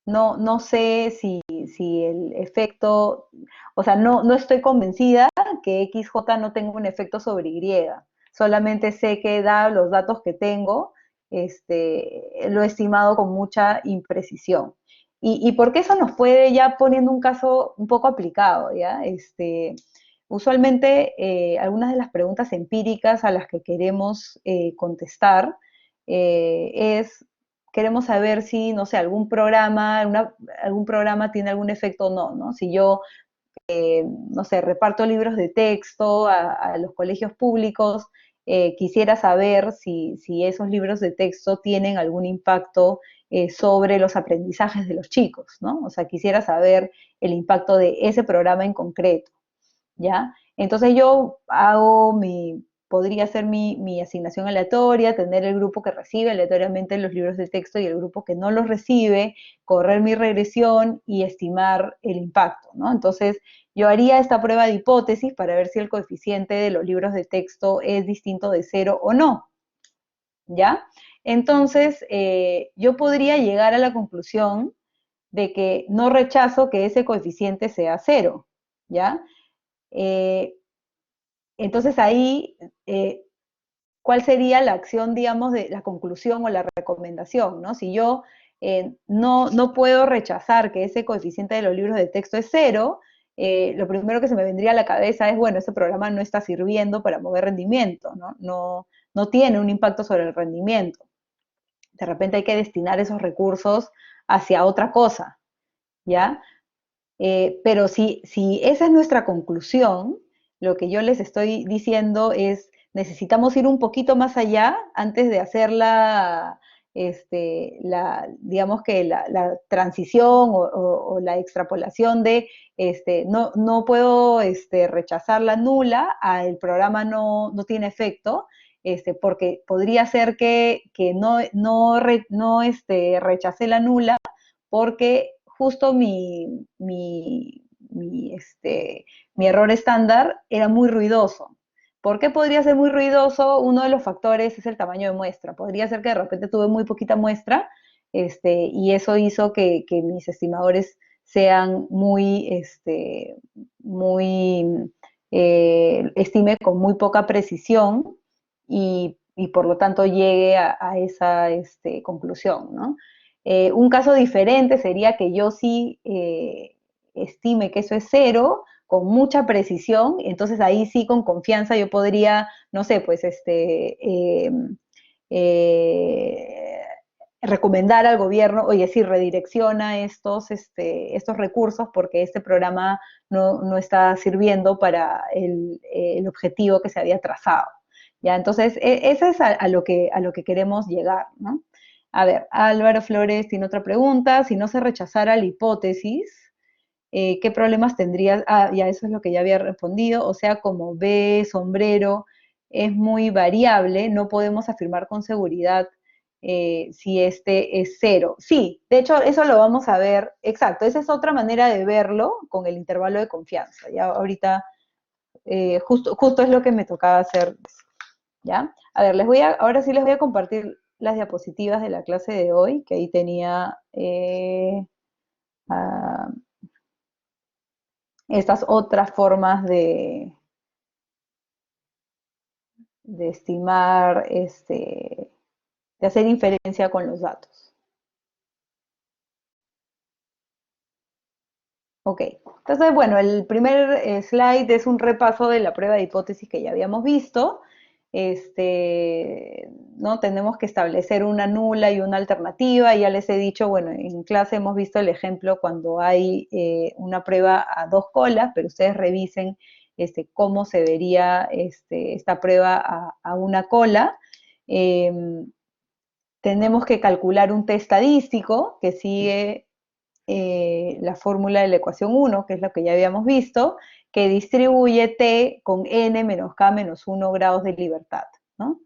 A: No sé si el efecto, o sea, no estoy convencida que XJ no tenga un efecto sobre Y. Solamente sé que, dado los datos que tengo, lo he estimado con mucha imprecisión. Y porque eso nos puede, ya poniendo un caso un poco aplicado, ¿ya? Usualmente, algunas de las preguntas empíricas a las que queremos contestar es queremos saber si, no sé, algún programa tiene algún efecto o no, ¿no? Si yo, no sé, reparto libros de texto a los colegios públicos, quisiera saber si esos libros de texto tienen algún impacto sobre los aprendizajes de los chicos, ¿no? O sea, quisiera saber el impacto de ese programa en concreto. ¿Ya? Entonces yo podría hacer mi asignación aleatoria, tener el grupo que recibe aleatoriamente los libros de texto y el grupo que no los recibe, correr mi regresión y estimar el impacto, ¿no? Entonces yo haría esta prueba de hipótesis para ver si el coeficiente de los libros de texto es distinto de cero o no, ¿ya? Entonces yo podría llegar a la conclusión de que no rechazo que ese coeficiente sea cero, ¿ya? Eh, entonces ahí, ¿cuál sería la acción, digamos, de la conclusión o la recomendación, ¿no? Si yo no puedo rechazar que ese coeficiente de los libros de texto es cero, lo primero que se me vendría a la cabeza es, bueno, ese programa no está sirviendo para mover rendimiento, ¿no? No tiene un impacto sobre el rendimiento. De repente hay que destinar esos recursos hacia otra cosa, ¿ya? Pero si esa es nuestra conclusión, lo que yo les estoy diciendo es, necesitamos ir un poquito más allá antes de hacer digamos que la transición o la extrapolación de, no puedo rechazar la nula, el programa no tiene efecto, porque podría ser que no rechacé la nula porque justo mi error estándar era muy ruidoso. ¿Por qué podría ser muy ruidoso? Uno de los factores es el tamaño de muestra. Podría ser que de repente tuve muy poquita muestra, y eso hizo que mis estimadores sean estime con muy poca precisión y por lo tanto llegue a esa conclusión, ¿no? Un caso diferente sería que yo sí estime que eso es cero, con mucha precisión, entonces ahí sí con confianza yo podría, no sé, pues eh, recomendar al gobierno, oye, sí, redirecciona estos recursos porque este programa no está sirviendo para el objetivo que se había trazado. ¿Ya? Entonces, eso es a lo que queremos llegar, ¿no? A ver, Álvaro Flores tiene otra pregunta. Si no se rechazara la hipótesis, ¿qué problemas tendrías? Ah, ya eso es lo que ya había respondido. O sea, como B, sombrero, es muy variable, no podemos afirmar con seguridad si este es cero. Sí, de hecho, eso lo vamos a ver, exacto, esa es otra manera de verlo con el intervalo de confianza. Ya ahorita, justo es lo que me tocaba hacer, ¿ya? A ver, ahora sí les voy a compartir las diapositivas de la clase de hoy, que ahí tenía ah, estas otras formas de estimar, de hacer inferencia con los datos. Ok, entonces, bueno, el primer slide es un repaso de la prueba de hipótesis que ya habíamos visto. ¿No? Tenemos que establecer una nula y una alternativa. Ya les he dicho, bueno, en clase hemos visto el ejemplo cuando hay una prueba a dos colas, pero ustedes revisen cómo se vería esta prueba a una cola. Tenemos que calcular un t estadístico que sigue la fórmula de la ecuación 1, que es lo que ya habíamos visto, que distribuye t con n menos k menos 1 grados de libertad, ¿no?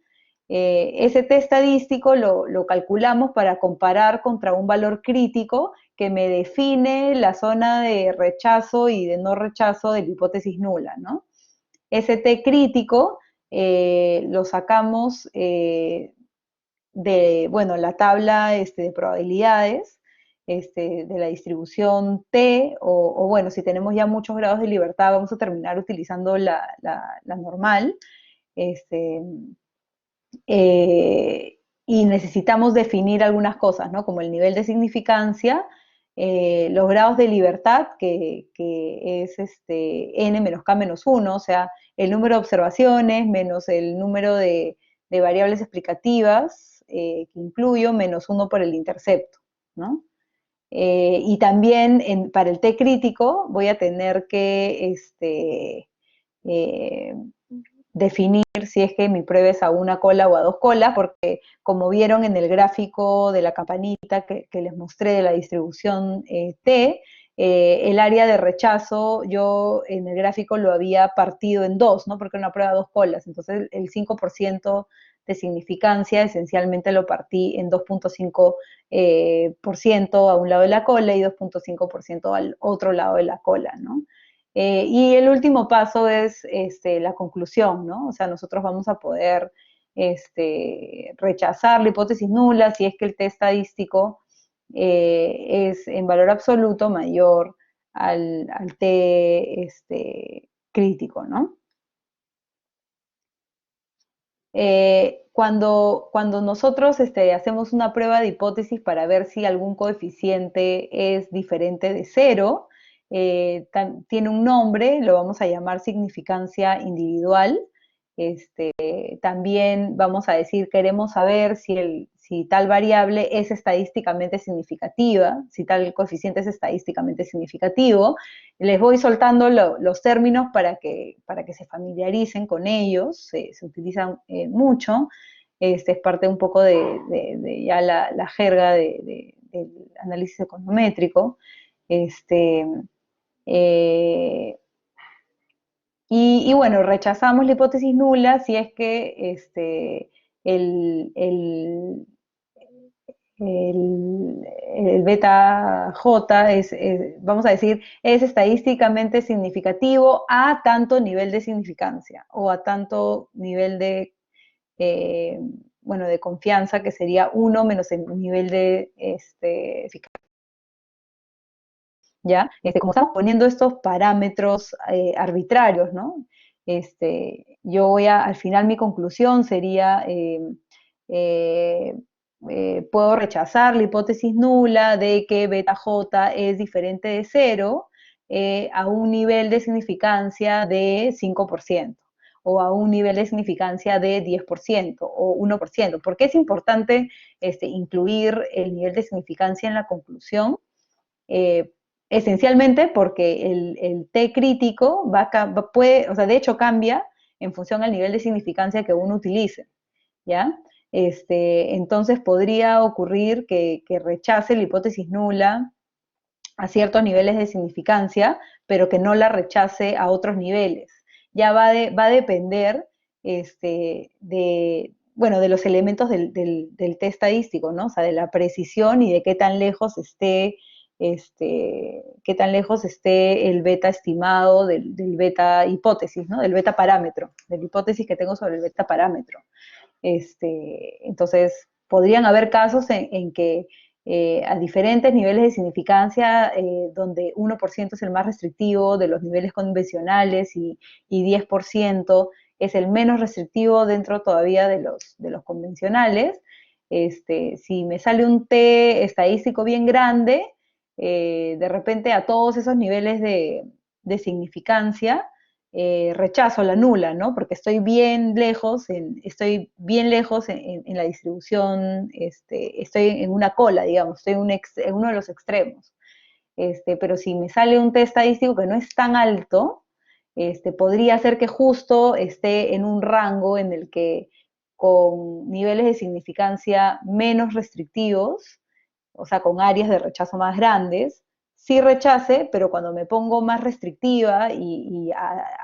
A: Ese t estadístico lo calculamos para comparar contra un valor crítico que me define la zona de rechazo y de no rechazo de la hipótesis nula, ¿no? Ese t crítico lo sacamos de, bueno, la tabla de probabilidades de la distribución T, o, bueno, si tenemos ya muchos grados de libertad, vamos a terminar utilizando la normal. Este, y necesitamos definir algunas cosas, ¿no? Como el nivel de significancia, los grados de libertad, que es n menos k menos 1, o sea, el número de observaciones menos el número de variables explicativas que incluyo, menos 1 por el intercepto, ¿no? Y también para el t crítico voy a tener que eh, definir si es que mi prueba es a una cola o a dos colas, porque como vieron en el gráfico de la campanita que les mostré de la distribución T, el área de rechazo yo en el gráfico lo había partido en dos, ¿no? Porque era una prueba a dos colas, entonces el 5% de significancia esencialmente lo partí en 2.5% por ciento a un lado de la cola y 2.5% al otro lado de la cola, ¿no? Y el último paso es la conclusión, ¿no? O sea, nosotros vamos a poder rechazar la hipótesis nula si es que el t estadístico es en valor absoluto mayor al t crítico, ¿no? Cuando nosotros hacemos una prueba de hipótesis para ver si algún coeficiente es diferente de cero, tiene un nombre, lo vamos a llamar significancia individual. También vamos a decir, queremos saber si tal variable es estadísticamente significativa, si tal coeficiente es estadísticamente significativo. Les voy soltando los términos para que se familiaricen con ellos, se utilizan mucho. Es parte un poco de ya la jerga del análisis econométrico. Este, eh, y bueno, rechazamos la hipótesis nula si es que el, el, el beta J vamos a decir, es estadísticamente significativo a tanto nivel de significancia o a tanto nivel de, eh, bueno, de confianza, que sería 1 menos el nivel de eficacia. ¿Ya? Como estamos poniendo estos parámetros arbitrarios, ¿no? Yo al final mi conclusión sería, eh, puedo rechazar la hipótesis nula de que beta J es diferente de cero a un nivel de significancia de 5% o a un nivel de significancia de 10% o 1%. ¿Por qué es importante incluir el nivel de significancia en la conclusión? Esencialmente porque el T crítico puede, o sea, de hecho cambia en función al nivel de significancia que uno utilice, ¿ya? Entonces podría ocurrir que rechace la hipótesis nula a ciertos niveles de significancia, pero que no la rechace a otros niveles. Ya va a depender bueno, de los elementos del test estadístico, ¿no? O sea, de la precisión y de qué tan lejos esté el beta estimado del beta hipótesis, ¿no? Del beta parámetro, de la hipótesis que tengo sobre el beta parámetro. Entonces, podrían haber casos en que a diferentes niveles de significancia, donde 1% es el más restrictivo de los niveles convencionales y 10% es el menos restrictivo dentro todavía de los convencionales. Si me sale un T estadístico bien grande, de repente a todos esos niveles de significancia, rechazo la nula, ¿no? Porque estoy bien lejos en la distribución, estoy en una cola, digamos, estoy en uno de los extremos. Pero si me sale un test estadístico que no es tan alto, podría ser que justo esté en un rango en el que con niveles de significancia menos restrictivos, o sea, con áreas de rechazo más grandes, sí rechace, pero cuando me pongo más restrictiva y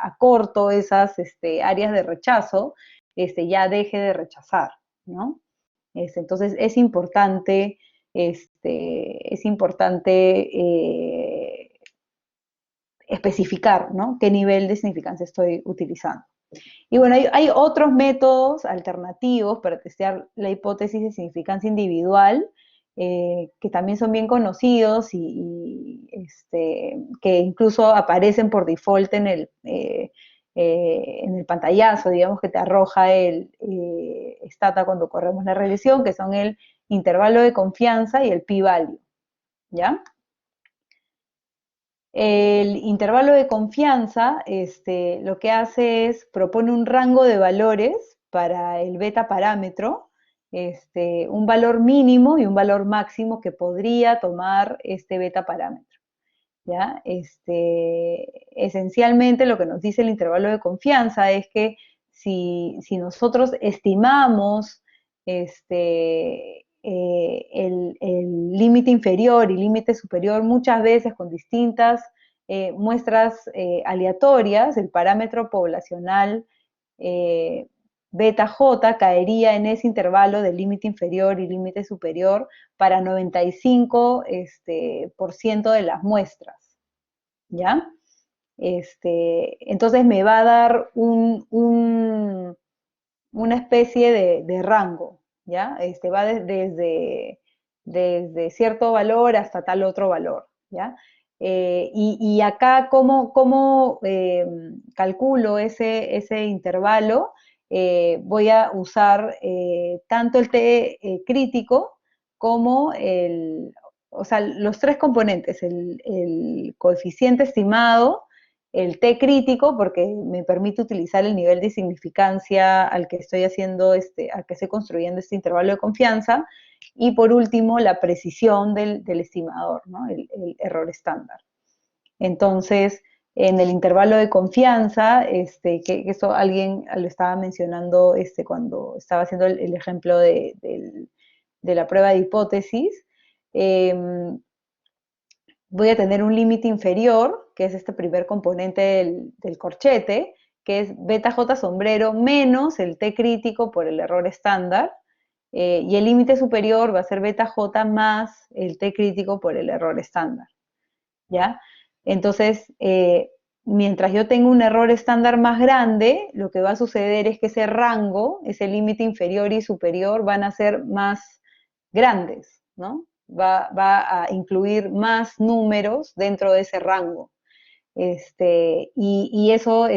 A: acorto esas áreas de rechazo, ya deje de rechazar, ¿no? Entonces es importante especificar, ¿no? Qué nivel de significancia estoy utilizando. Y bueno, hay otros métodos alternativos para testear la hipótesis de significancia individual, que también son bien conocidos que incluso aparecen por default en el pantallazo, digamos, que te arroja el Stata cuando corremos la regresión, que son el intervalo de confianza y el p-value, ¿ya? El intervalo de confianza, lo que hace es propone un rango de valores para el beta parámetro, un valor mínimo y un valor máximo que podría tomar este beta parámetro, ¿ya? Esencialmente lo que nos dice el intervalo de confianza es que si nosotros estimamos el límite inferior y límite superior muchas veces con distintas muestras aleatorias, el parámetro poblacional eh, beta J caería en ese intervalo de límite inferior y límite superior para 95% por ciento de las muestras, ¿ya? Entonces me va a dar una especie de rango, ¿ya? Va desde cierto valor hasta tal otro valor, ¿ya? Y acá, ¿cómo calculo ese intervalo? Voy a usar tanto el T crítico como o sea, los tres componentes, el coeficiente estimado, el T crítico, porque me permite utilizar el nivel de significancia al que estoy al que estoy construyendo este intervalo de confianza, y por último, la precisión del estimador, ¿no? El error estándar. Entonces, en el intervalo de confianza, que eso alguien lo estaba mencionando cuando estaba haciendo el ejemplo de la prueba de hipótesis, voy a tener un límite inferior, que es este primer componente del corchete, que es beta J sombrero menos el T crítico por el error estándar, y el límite superior va a ser beta J más el T crítico por el error estándar, ¿ya? Entonces, mientras yo tengo un error estándar más grande, lo que va a suceder es que ese rango, ese límite inferior y superior van a ser más grandes, ¿no? Va a incluir más números dentro de ese rango. Y eso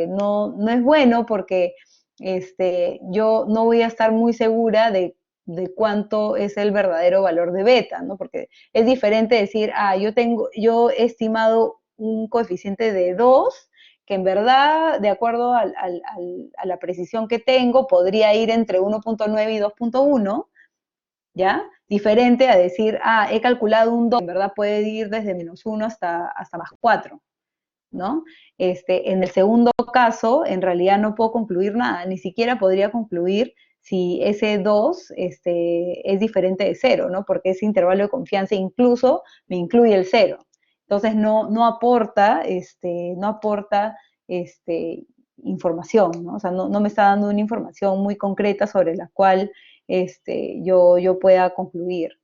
A: no es bueno porque yo no voy a estar muy segura de cuánto es el verdadero valor de beta, ¿no? Porque es diferente decir, yo he estimado un coeficiente de 2, que en verdad, de acuerdo a la precisión que tengo, podría ir entre 1.9 y 2.1, ¿ya? Diferente a decir, he calculado un 2, en verdad puede ir desde -1 hasta +4. ¿No? En el segundo caso, en realidad no puedo concluir nada, ni siquiera podría concluir si ese 2 es diferente de 0, ¿no? Porque ese intervalo de confianza incluso me incluye el 0. Entonces no aporta, información, ¿no? O sea, no me está dando una información muy concreta sobre la cual yo pueda concluir.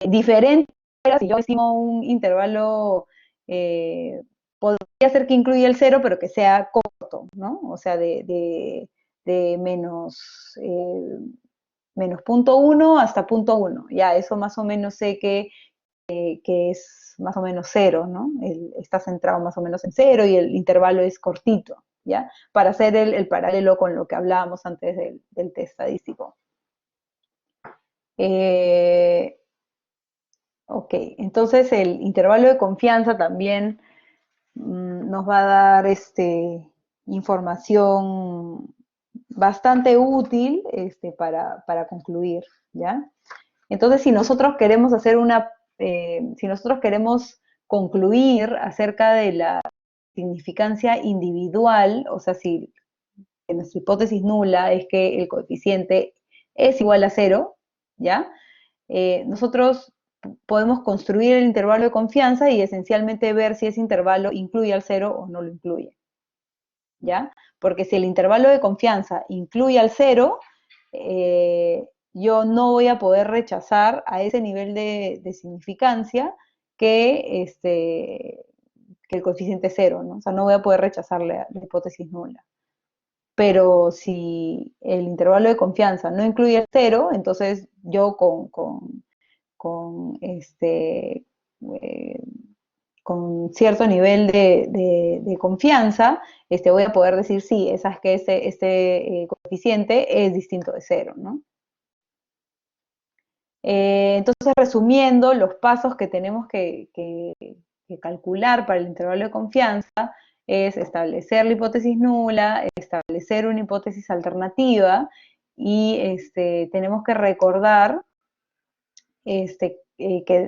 A: Diferente era si yo estimo un intervalo, podría ser que incluya el cero, pero que sea corto, ¿no? O sea, de menos punto uno hasta punto uno. Ya, eso más o menos sé que es más o menos cero, ¿no? Está centrado más o menos en cero y el intervalo es cortito, ¿ya? Para hacer el paralelo con lo que hablábamos antes del test estadístico. Ok, entonces el intervalo de confianza también nos va a dar información bastante útil para concluir, ¿ya? Entonces, si nosotros queremos si nosotros queremos concluir acerca de la significancia individual, o sea, si nuestra hipótesis nula es que el coeficiente es igual a cero, ¿ya? Nosotros podemos construir el intervalo de confianza y esencialmente ver si ese intervalo incluye al cero o no lo incluye, ¿ya? Porque si el intervalo de confianza incluye al cero, yo no voy a poder rechazar a ese nivel de significancia que el coeficiente es cero, ¿no? O sea, no voy a poder rechazar la hipótesis nula. Pero si el intervalo de confianza no incluye el cero, entonces yo con, eh, con cierto nivel de confianza, voy a poder decir, sí, esa es que este coeficiente es distinto de cero, ¿no? Entonces, resumiendo, los pasos que tenemos que calcular para el intervalo de confianza es establecer la hipótesis nula, establecer una hipótesis alternativa y tenemos que recordar que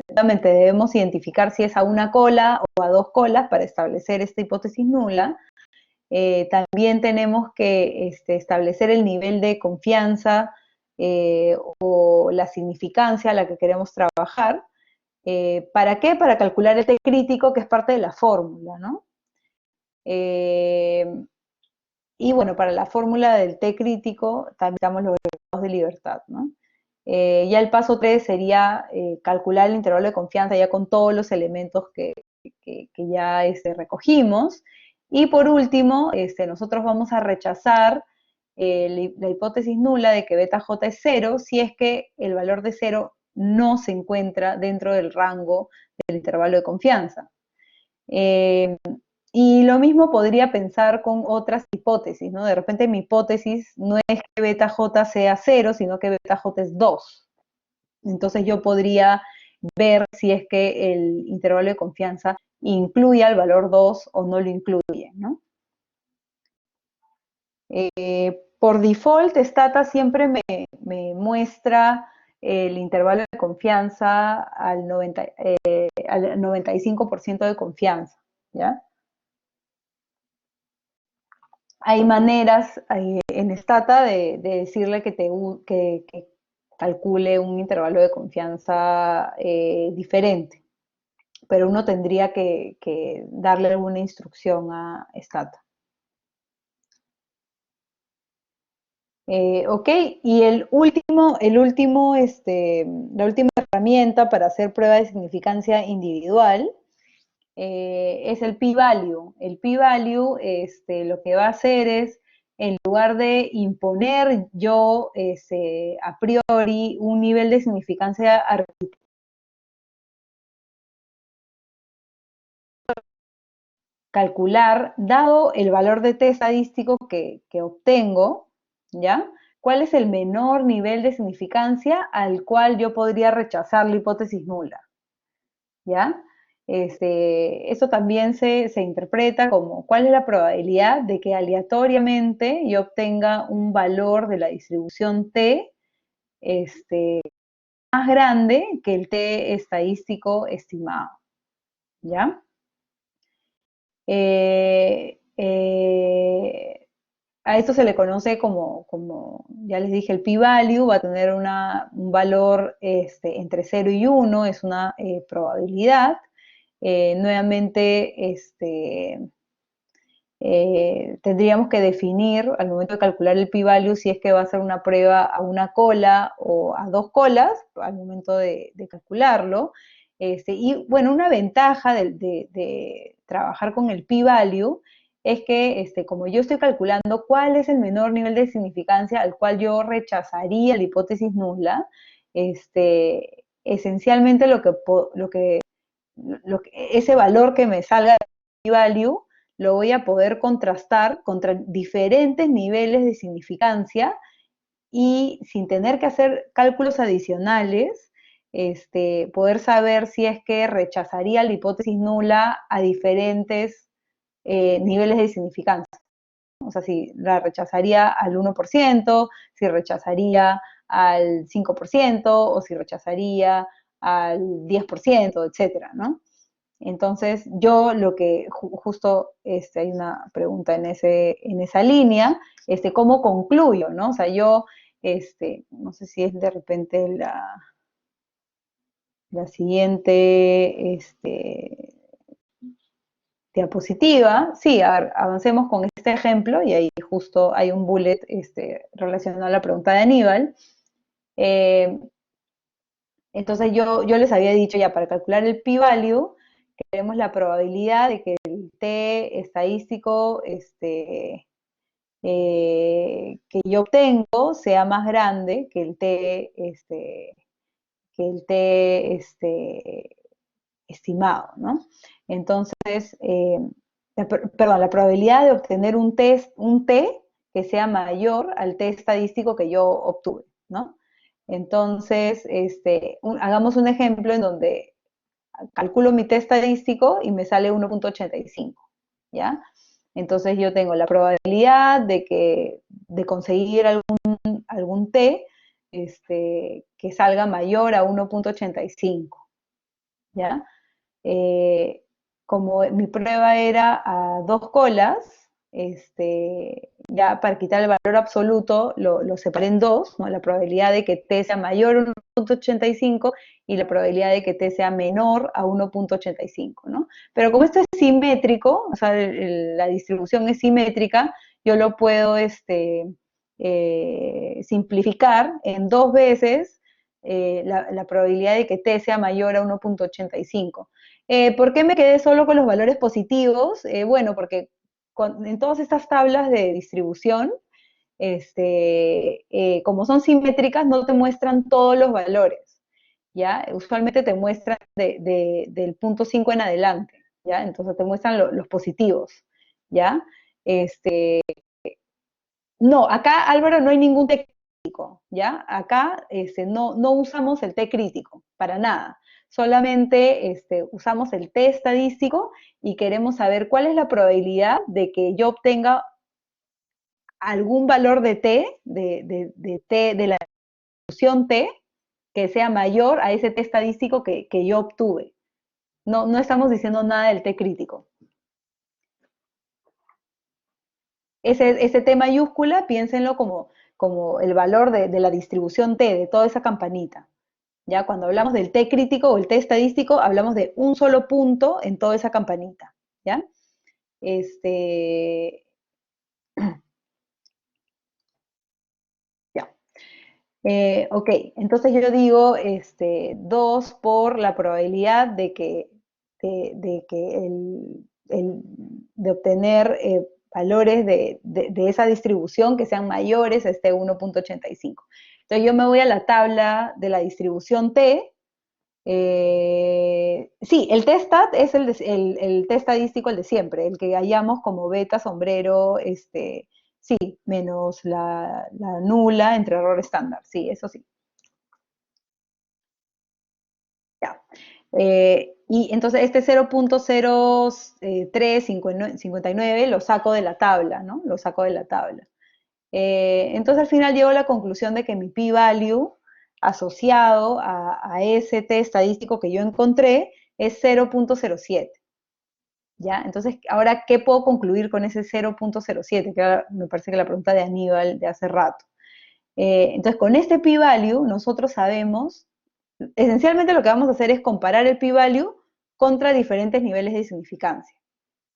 A: solamente debemos identificar si es a una cola o a dos colas para establecer esta hipótesis nula. También tenemos que establecer el nivel de confianza o la significancia a la que queremos trabajar. ¿Para qué? Para calcular el T crítico, que es parte de la fórmula, ¿no? Y bueno, para la fórmula del T crítico también damos los grados de libertad, ¿no? Ya el paso 3 sería calcular el intervalo de confianza ya con todos los elementos que ya recogimos. Y por último, nosotros vamos a rechazar la hipótesis nula de que beta J es cero si es que el valor de cero no se encuentra dentro del rango del intervalo de confianza. Y lo mismo podría pensar con otras hipótesis, ¿no? De repente mi hipótesis no es que beta J sea cero, sino que beta J es 2. Entonces yo podría ver si es que el intervalo de confianza incluye al valor 2 o no lo incluye, ¿no? Por default, Stata siempre me muestra el intervalo de confianza al 95% de confianza, ¿ya? Hay maneras en Stata de decirle que calcule un intervalo de confianza diferente, pero uno tendría que darle alguna instrucción a Stata. Ok, y la última herramienta para hacer prueba de significancia individual es el p-value. El p-value lo que va a hacer es, en lugar de imponer yo a priori un nivel de significancia arbitrario, calcular, dado el valor de t estadístico que obtengo, ¿ya? ¿Cuál es el menor nivel de significancia al cual yo podría rechazar la hipótesis nula? ¿Ya? Eso también se interpreta como cuál es la probabilidad de que aleatoriamente yo obtenga un valor de la distribución t más grande que el t estadístico estimado, ¿ya? A esto se le conoce como, ya les dije, el p-value va a tener un valor entre 0 y 1, es una probabilidad. Nuevamente, tendríamos que definir al momento de calcular el p-value si es que va a ser una prueba a una cola o a dos colas al momento de calcularlo. Y bueno, una ventaja de trabajar con el p-value es que como yo estoy calculando cuál es el menor nivel de significancia al cual yo rechazaría la hipótesis nula, esencialmente ese valor que me salga de p-value lo voy a poder contrastar contra diferentes niveles de significancia y sin tener que hacer cálculos adicionales, poder saber si es que rechazaría la hipótesis nula a diferentes niveles de significancia. O sea, si la rechazaría al 1%, si rechazaría al 5%, o si rechazaría al 10%, etcétera, ¿no? Entonces, yo lo que justo hay una pregunta en esa línea, ¿cómo concluyo, no? O sea, yo, no sé si es de repente la siguiente diapositiva. Sí, a ver, avancemos con este ejemplo y ahí justo hay un bullet relacionado a la pregunta de Aníbal. Eh, entonces, yo les había dicho ya, para calcular el p-value, tenemos la probabilidad de que el t estadístico que yo obtengo sea más grande que el t, estimado, ¿no? Entonces, perdón, la probabilidad de obtener un t que sea mayor al t estadístico que yo obtuve, ¿no? Entonces, hagamos un ejemplo en donde calculo mi t estadístico y me sale 1.85, ¿ya? Entonces yo tengo la probabilidad de conseguir algún t que salga mayor a 1.85, ¿ya? Eh, Como mi prueba era a dos colas, ya para quitar el valor absoluto lo separé en dos, ¿no? La probabilidad de que t sea mayor a 1.85 y la probabilidad de que t sea menor a 1.85, ¿no? Pero como esto es simétrico, o sea, la distribución es simétrica, yo lo puedo simplificar en dos veces la probabilidad de que t sea mayor a 1.85. ¿Por qué me quedé solo con los valores positivos? Bueno, porque en todas estas tablas de distribución, como son simétricas, no te muestran todos los valores, ¿ya? Usualmente te muestran del punto 5 en adelante, ¿ya? Entonces te muestran los positivos, ¿ya? Este, no, acá, Álvaro, no hay ningún T crítico, ¿ya? Acá no usamos el T crítico, para nada. Solamente usamos el T estadístico y queremos saber cuál es la probabilidad de que yo obtenga algún valor de T, de la distribución T, que sea mayor a ese T estadístico que yo obtuve. No estamos diciendo nada del T crítico. Ese T mayúscula, piénsenlo como el valor de la distribución T, de toda esa campanita. ¿Ya? Cuando hablamos del T crítico o el T estadístico, hablamos de un solo punto en toda esa campanita. ¿Ya? Ya. Ok, entonces yo digo 2 por la probabilidad de obtener valores de esa distribución que sean mayores a este 1.85. Entonces yo me voy a la tabla de la distribución T. Sí, el t-stat es el t estadístico, el de siempre, el que hallamos como beta, sombrero, sí, menos la nula entre error estándar, sí, eso sí. Ya. Y entonces este 0.0359 lo saco de la tabla, ¿no? Lo saco de la tabla. Entonces al final llego a la conclusión de que mi p-value asociado a ese t estadístico que yo encontré es 0.07. ¿Ya? Entonces, ahora, ¿qué puedo concluir con ese 0.07? Que me parece que la pregunta de Aníbal de hace rato. Entonces, con este p-value, nosotros sabemos, esencialmente lo que vamos a hacer es comparar el p-value contra diferentes niveles de significancia,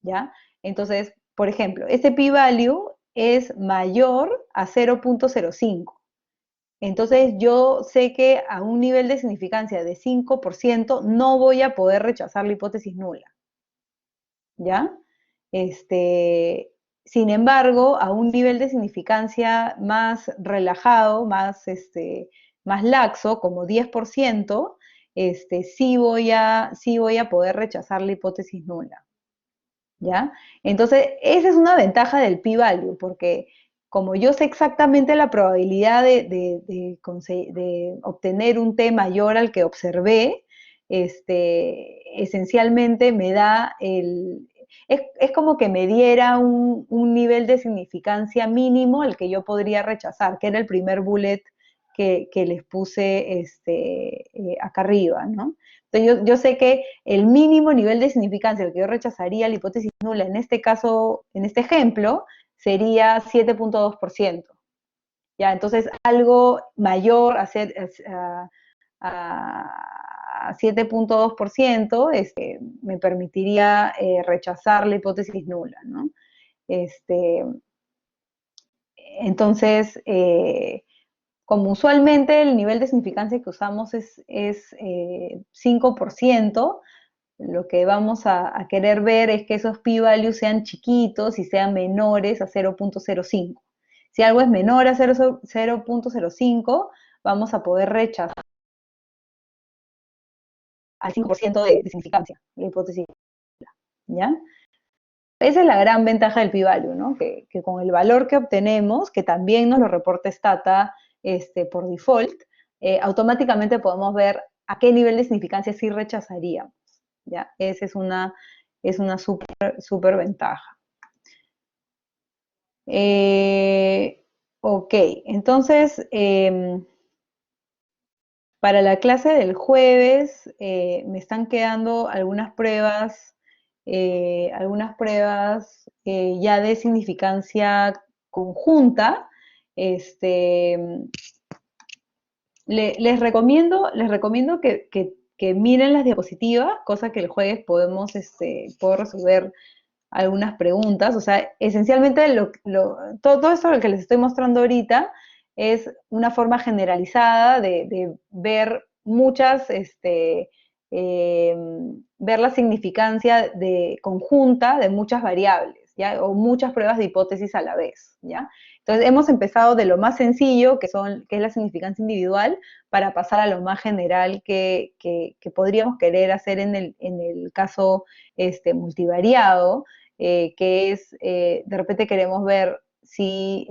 A: ¿ya? Entonces, por ejemplo, este p-value es mayor a 0.05. Entonces yo sé que a un nivel de significancia de 5% no voy a poder rechazar la hipótesis nula. ¿Ya? Este, sin embargo, a un nivel de significancia más relajado, más laxo, como 10%, sí voy a poder rechazar la hipótesis nula. ¿Ya? Entonces, esa es una ventaja del p-value, porque como yo sé exactamente la probabilidad de obtener un t mayor al que observé, esencialmente me da es como que me diera un nivel de significancia mínimo al que yo podría rechazar, que era el primer bullet que les puse acá arriba, ¿no? Entonces yo sé que el mínimo nivel de significancia al que yo rechazaría la hipótesis nula en este caso, en este ejemplo, sería 7.2%. ¿Ya? Entonces algo mayor a 7.2% me permitiría rechazar la hipótesis nula, ¿no? Este, entonces, como usualmente el nivel de significancia que usamos es 5%, lo que vamos a querer ver es que esos p-values sean chiquitos y sean menores a 0.05. Si algo es menor a 0.05, vamos a poder rechazar al 5% de significancia, la hipótesis, ¿ya? Esa es la gran ventaja del p-value, ¿no? Que con el valor que obtenemos, que también nos lo reporta Stata por default, automáticamente podemos ver a qué nivel de significancia sí rechazaríamos, ¿ya? Esa es una súper ventaja. Ok, entonces, para la clase del jueves me están quedando algunas pruebas ya de significancia conjunta. Este, les recomiendo que miren las diapositivas, cosa que el jueves puedo resolver algunas preguntas. O sea, esencialmente todo esto que les estoy mostrando ahorita es una forma generalizada de ver eh, ver la significancia conjunta de muchas variables, ¿ya? O muchas pruebas de hipótesis a la vez, ¿ya? Entonces, hemos empezado de lo más sencillo, que es la significancia individual, para pasar a lo más general que podríamos querer hacer en el caso multivariado, que es, de repente queremos ver si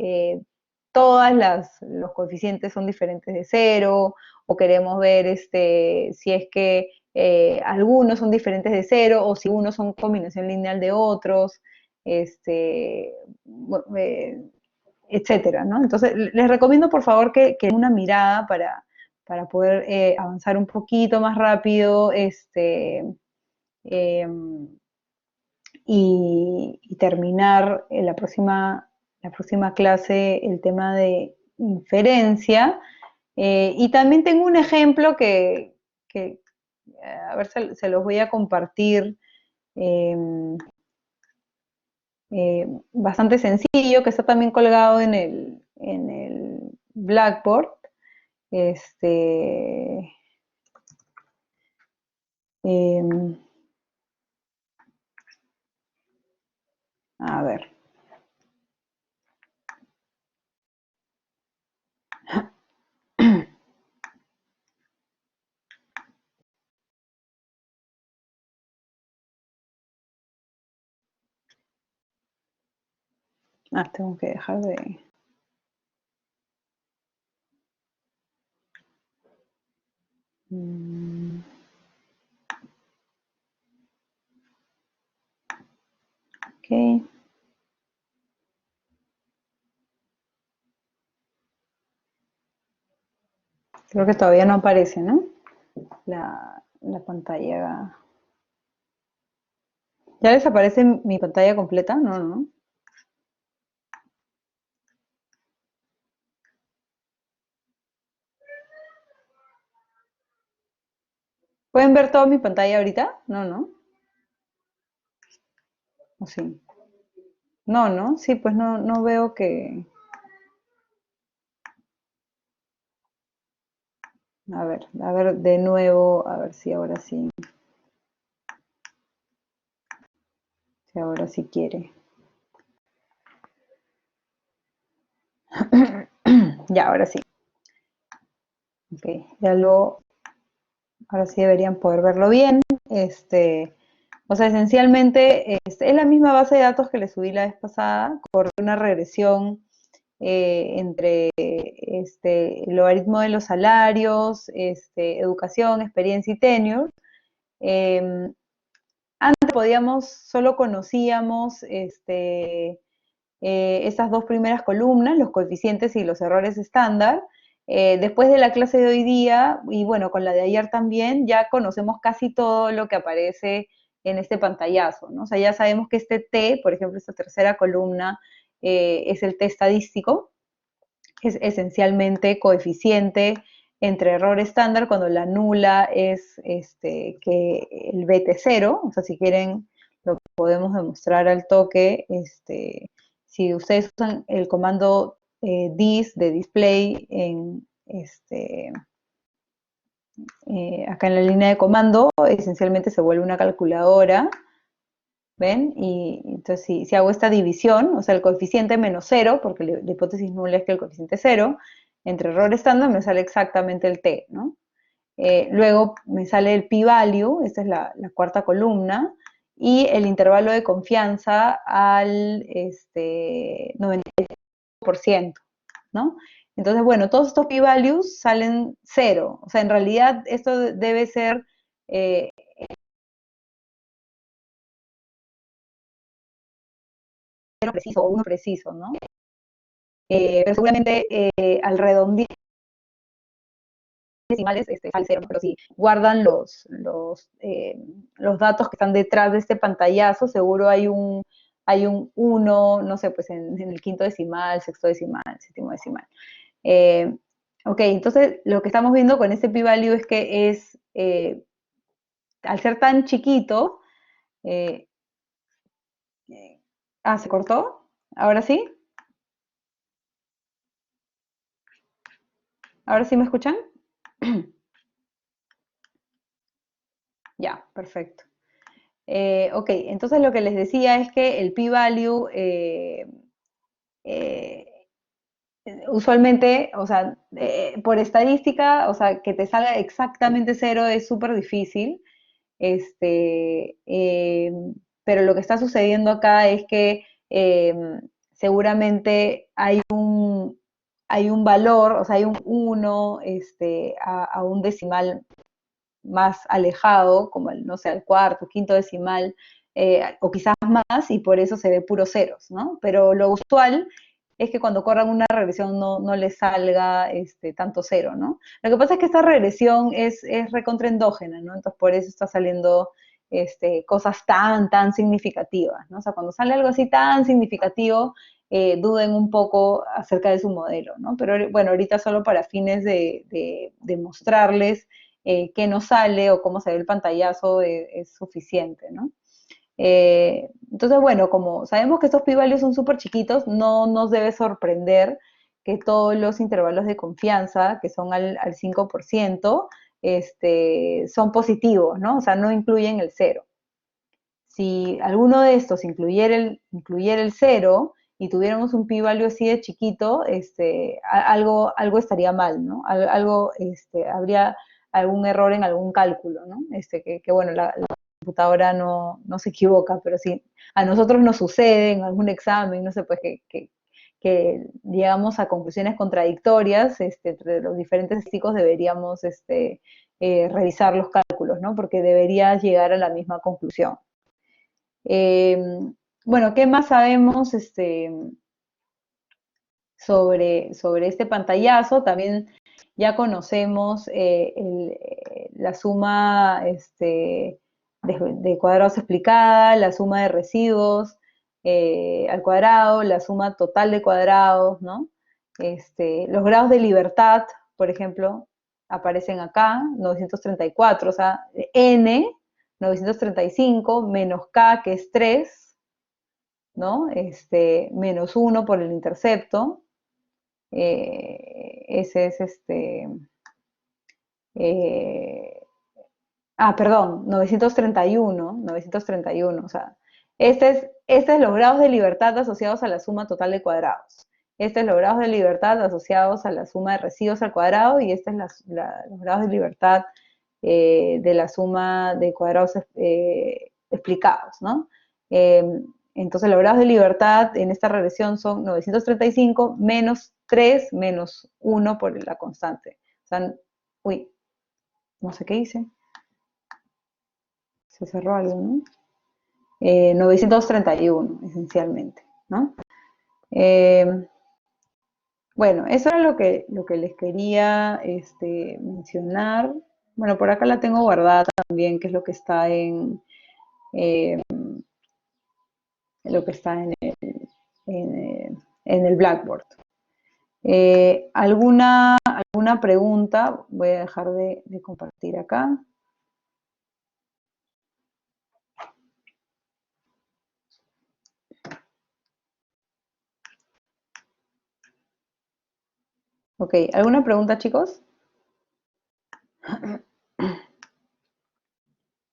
A: los coeficientes son diferentes de cero, o queremos ver si es que algunos son diferentes de cero, o si unos son combinación lineal de otros, bueno, etcétera, ¿no? Entonces, les recomiendo por favor que den una mirada para poder avanzar un poquito más rápido, eh, y terminar en la próxima clase el tema de inferencia. Y también tengo un ejemplo que a ver, se los voy a compartir, eh, bastante sencillo, que está también colgado en el Blackboard. Este, eh, a ver. Tengo que dejar de... Ok. Creo que todavía no aparece, ¿no? La pantalla. ¿Ya les aparece mi pantalla completa? No, no. ¿Pueden ver toda mi pantalla ahorita? No, no. ¿O sí? No, ¿no? Sí, pues no veo que... A ver de nuevo, a ver si ahora sí, si ahora sí quiere. Ya, ahora sí. Ok, ya lo, ahora sí deberían poder verlo bien. O sea, esencialmente es la misma base de datos que le subí la vez pasada, corre una regresión entre el logaritmo de los salarios, educación, experiencia y tenure. Eh, Antes solo conocíamos esas dos primeras columnas, los coeficientes y los errores estándar. Después de la clase de hoy día, y bueno, con la de ayer también, ya conocemos casi todo lo que aparece en este pantallazo, ¿no? O sea, ya sabemos que este T, por ejemplo, esta tercera columna, es el T estadístico, es esencialmente coeficiente entre error estándar cuando la nula es que el BT0, o sea, si quieren lo podemos demostrar al toque, si ustedes usan el comando dis de display acá en la línea de comando, esencialmente se vuelve una calculadora, ¿ven? Y entonces si hago esta división, o sea, el coeficiente menos cero, porque la hipótesis nula es que el coeficiente es cero, entre error estándar me sale exactamente el t, ¿no? Luego me sale el p-value, esta es la cuarta columna, y el intervalo de confianza al 95%, ¿no? Entonces, bueno, todos estos p-values salen cero. O sea, en realidad esto debe ser eh, cero preciso o uno preciso, ¿no? Pero seguramente al redondear decimales sale cero, ¿no? Pero si guardan los datos que están detrás de este pantallazo, seguro hay un 1, no sé, pues en el quinto decimal, sexto decimal, séptimo decimal. Eh, ok, entonces lo que estamos viendo con este p-value es que al ser tan chiquito, eh, ¿se cortó? ¿Ahora sí? ¿Ahora sí me escuchan? Ya, perfecto. Ok, entonces lo que les decía es que el p-value eh, usualmente, o sea, por estadística, o sea, que te salga exactamente cero es súper difícil. Este, eh, pero lo que está sucediendo acá es que seguramente hay un valor, o sea, hay un uno a un decimal más alejado, como el, no sé, al cuarto, quinto decimal, o quizás más, y por eso se ve puros ceros, ¿no? Pero lo usual es que cuando corran una regresión no les salga tanto cero, ¿no? Lo que pasa es que esta regresión es recontraendógena, ¿no? Entonces por eso está saliendo cosas tan significativas, ¿no? O sea, cuando sale algo así tan significativo, duden un poco acerca de su modelo, ¿no? Pero bueno, ahorita solo para fines de mostrarles qué nos sale o cómo se ve el pantallazo es suficiente, ¿no? Entonces, bueno, como sabemos que estos p-values son súper chiquitos, no nos debe sorprender que todos los intervalos de confianza, que son al 5%, son positivos, ¿no? O sea, no incluyen el cero. Si alguno de estos incluyera el cero y tuviéramos un p-value así de chiquito, algo estaría mal, ¿no? Algo, habría algún error en algún cálculo, ¿no? Que bueno, la computadora no se equivoca, pero si a nosotros nos sucede en algún examen, no sé, pues que llegamos a conclusiones contradictorias entre los diferentes chicos, deberíamos revisar los cálculos, ¿no? Porque debería llegar a la misma conclusión. Eh, bueno, ¿qué más sabemos sobre este pantallazo? También ya conocemos la suma de cuadrados explicada, la suma de residuos al cuadrado, la suma total de cuadrados, ¿no? Los grados de libertad, por ejemplo, aparecen acá, 934, o sea, n 935 menos k, que es 3, ¿no? Menos 1 por el intercepto. Ese es eh, perdón, 931, o sea, este es los grados de libertad asociados a la suma total de cuadrados. Este es los grados de libertad asociados a la suma de residuos al cuadrado y este es los grados de libertad de la suma de cuadrados explicados, ¿no? Eh, entonces, los grados de libertad en esta regresión son 935 menos 3 menos 1 por la constante. O sea, uy, no sé qué hice. Se cerró algo, ¿no? 931, esencialmente, ¿no? Eh, bueno, eso era lo que les quería mencionar. Bueno, por acá la tengo guardada también, que es lo que está eh, en el Blackboard. ¿Alguna pregunta? Voy a dejar de compartir acá. Ok, ¿alguna pregunta, chicos?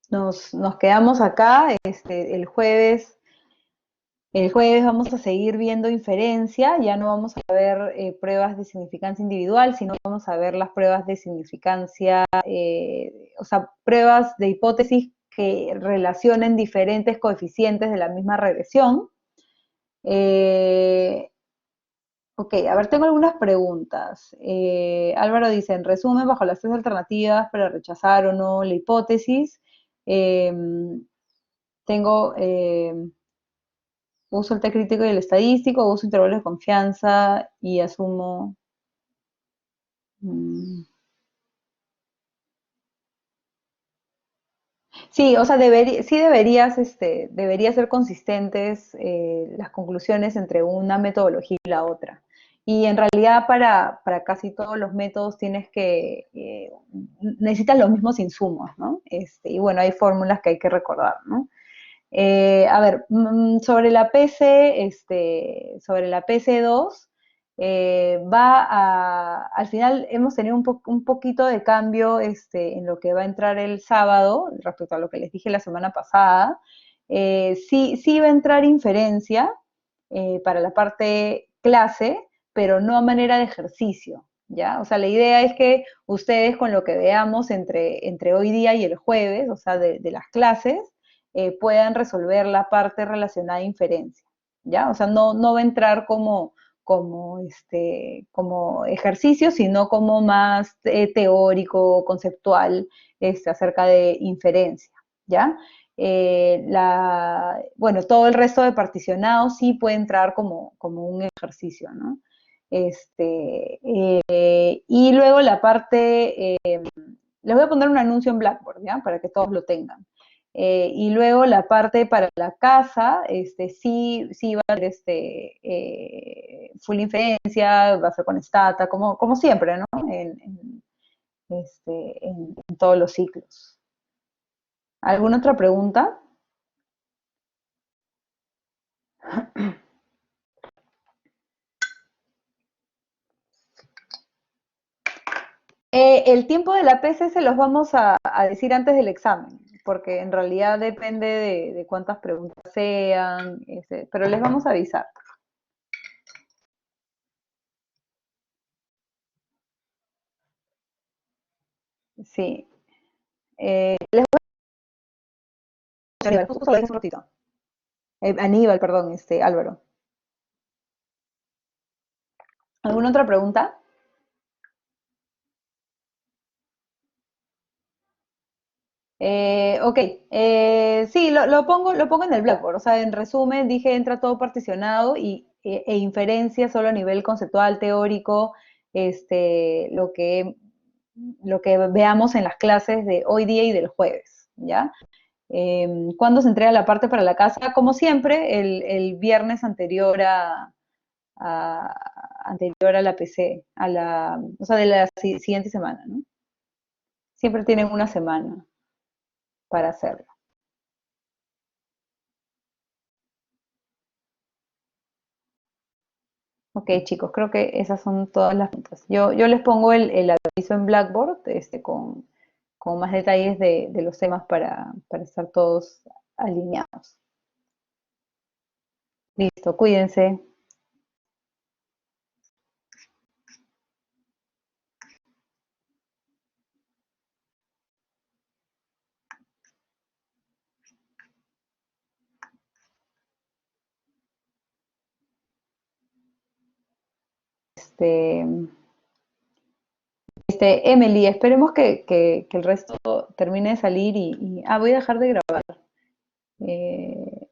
A: Nos quedamos acá el jueves. El jueves vamos a seguir viendo inferencia, ya no vamos a ver pruebas de significancia individual, sino vamos a ver las pruebas de significancia, o sea, pruebas de hipótesis que relacionen diferentes coeficientes de la misma regresión. Eh, ok, a ver, tengo algunas preguntas. Álvaro dice, en resumen, bajo las tres alternativas para rechazar o no la hipótesis, eh, tengo... uso el test crítico y el estadístico, uso intervalos de confianza y asumo... mm, sí, o sea, sí debería ser consistentes las conclusiones entre una metodología y la otra. Y en realidad para casi todos los métodos necesitas los mismos insumos, ¿no? Y bueno, hay fórmulas que hay que recordar, ¿no? A ver, sobre la PC2, al final hemos tenido un poquito de cambio en lo que va a entrar el sábado, respecto a lo que les dije la semana pasada. Sí va a entrar inferencia para la parte clase, pero no a manera de ejercicio, ¿ya? O sea, la idea es que ustedes con lo que veamos entre hoy día y el jueves, o sea, de las clases, puedan resolver la parte relacionada a inferencia, ¿ya? O sea, no va a entrar como ejercicio, sino como más teórico, conceptual, acerca de inferencia, ¿ya? Bueno, todo el resto de particionados sí puede entrar como un ejercicio, ¿no? Y luego la parte, les voy a poner un anuncio en Blackboard, ¿ya? Para que todos lo tengan. Y luego la parte para la casa, sí va a ser full inferencia, va a ser con Stata, como siempre, ¿no? En todos los ciclos. ¿Alguna otra pregunta? El tiempo de la PC se los vamos a decir antes del examen, porque en realidad depende de cuántas preguntas sean, pero les vamos a avisar. Sí. Les voy a Aníbal, justo lo dije hace un ratito. Aníbal, perdón, Álvaro. ¿Alguna otra pregunta? Ok, sí, lo pongo en el Blackboard. O sea, en resumen, dije entra todo particionado e inferencia solo a nivel conceptual, teórico, lo que veamos en las clases de hoy día y del jueves, ¿ya? ¿Cuándo se entrega la parte para la casa? Como siempre, el viernes anterior a la PC, o sea, de la siguiente semana, ¿no? Siempre tienen una semana para hacerlo. Ok, chicos, creo que esas son todas las preguntas. Yo les pongo el aviso en Blackboard, con más detalles de los temas para estar todos alineados. Listo, cuídense. Este, Emily, esperemos que el resto termine de salir voy a dejar de grabar.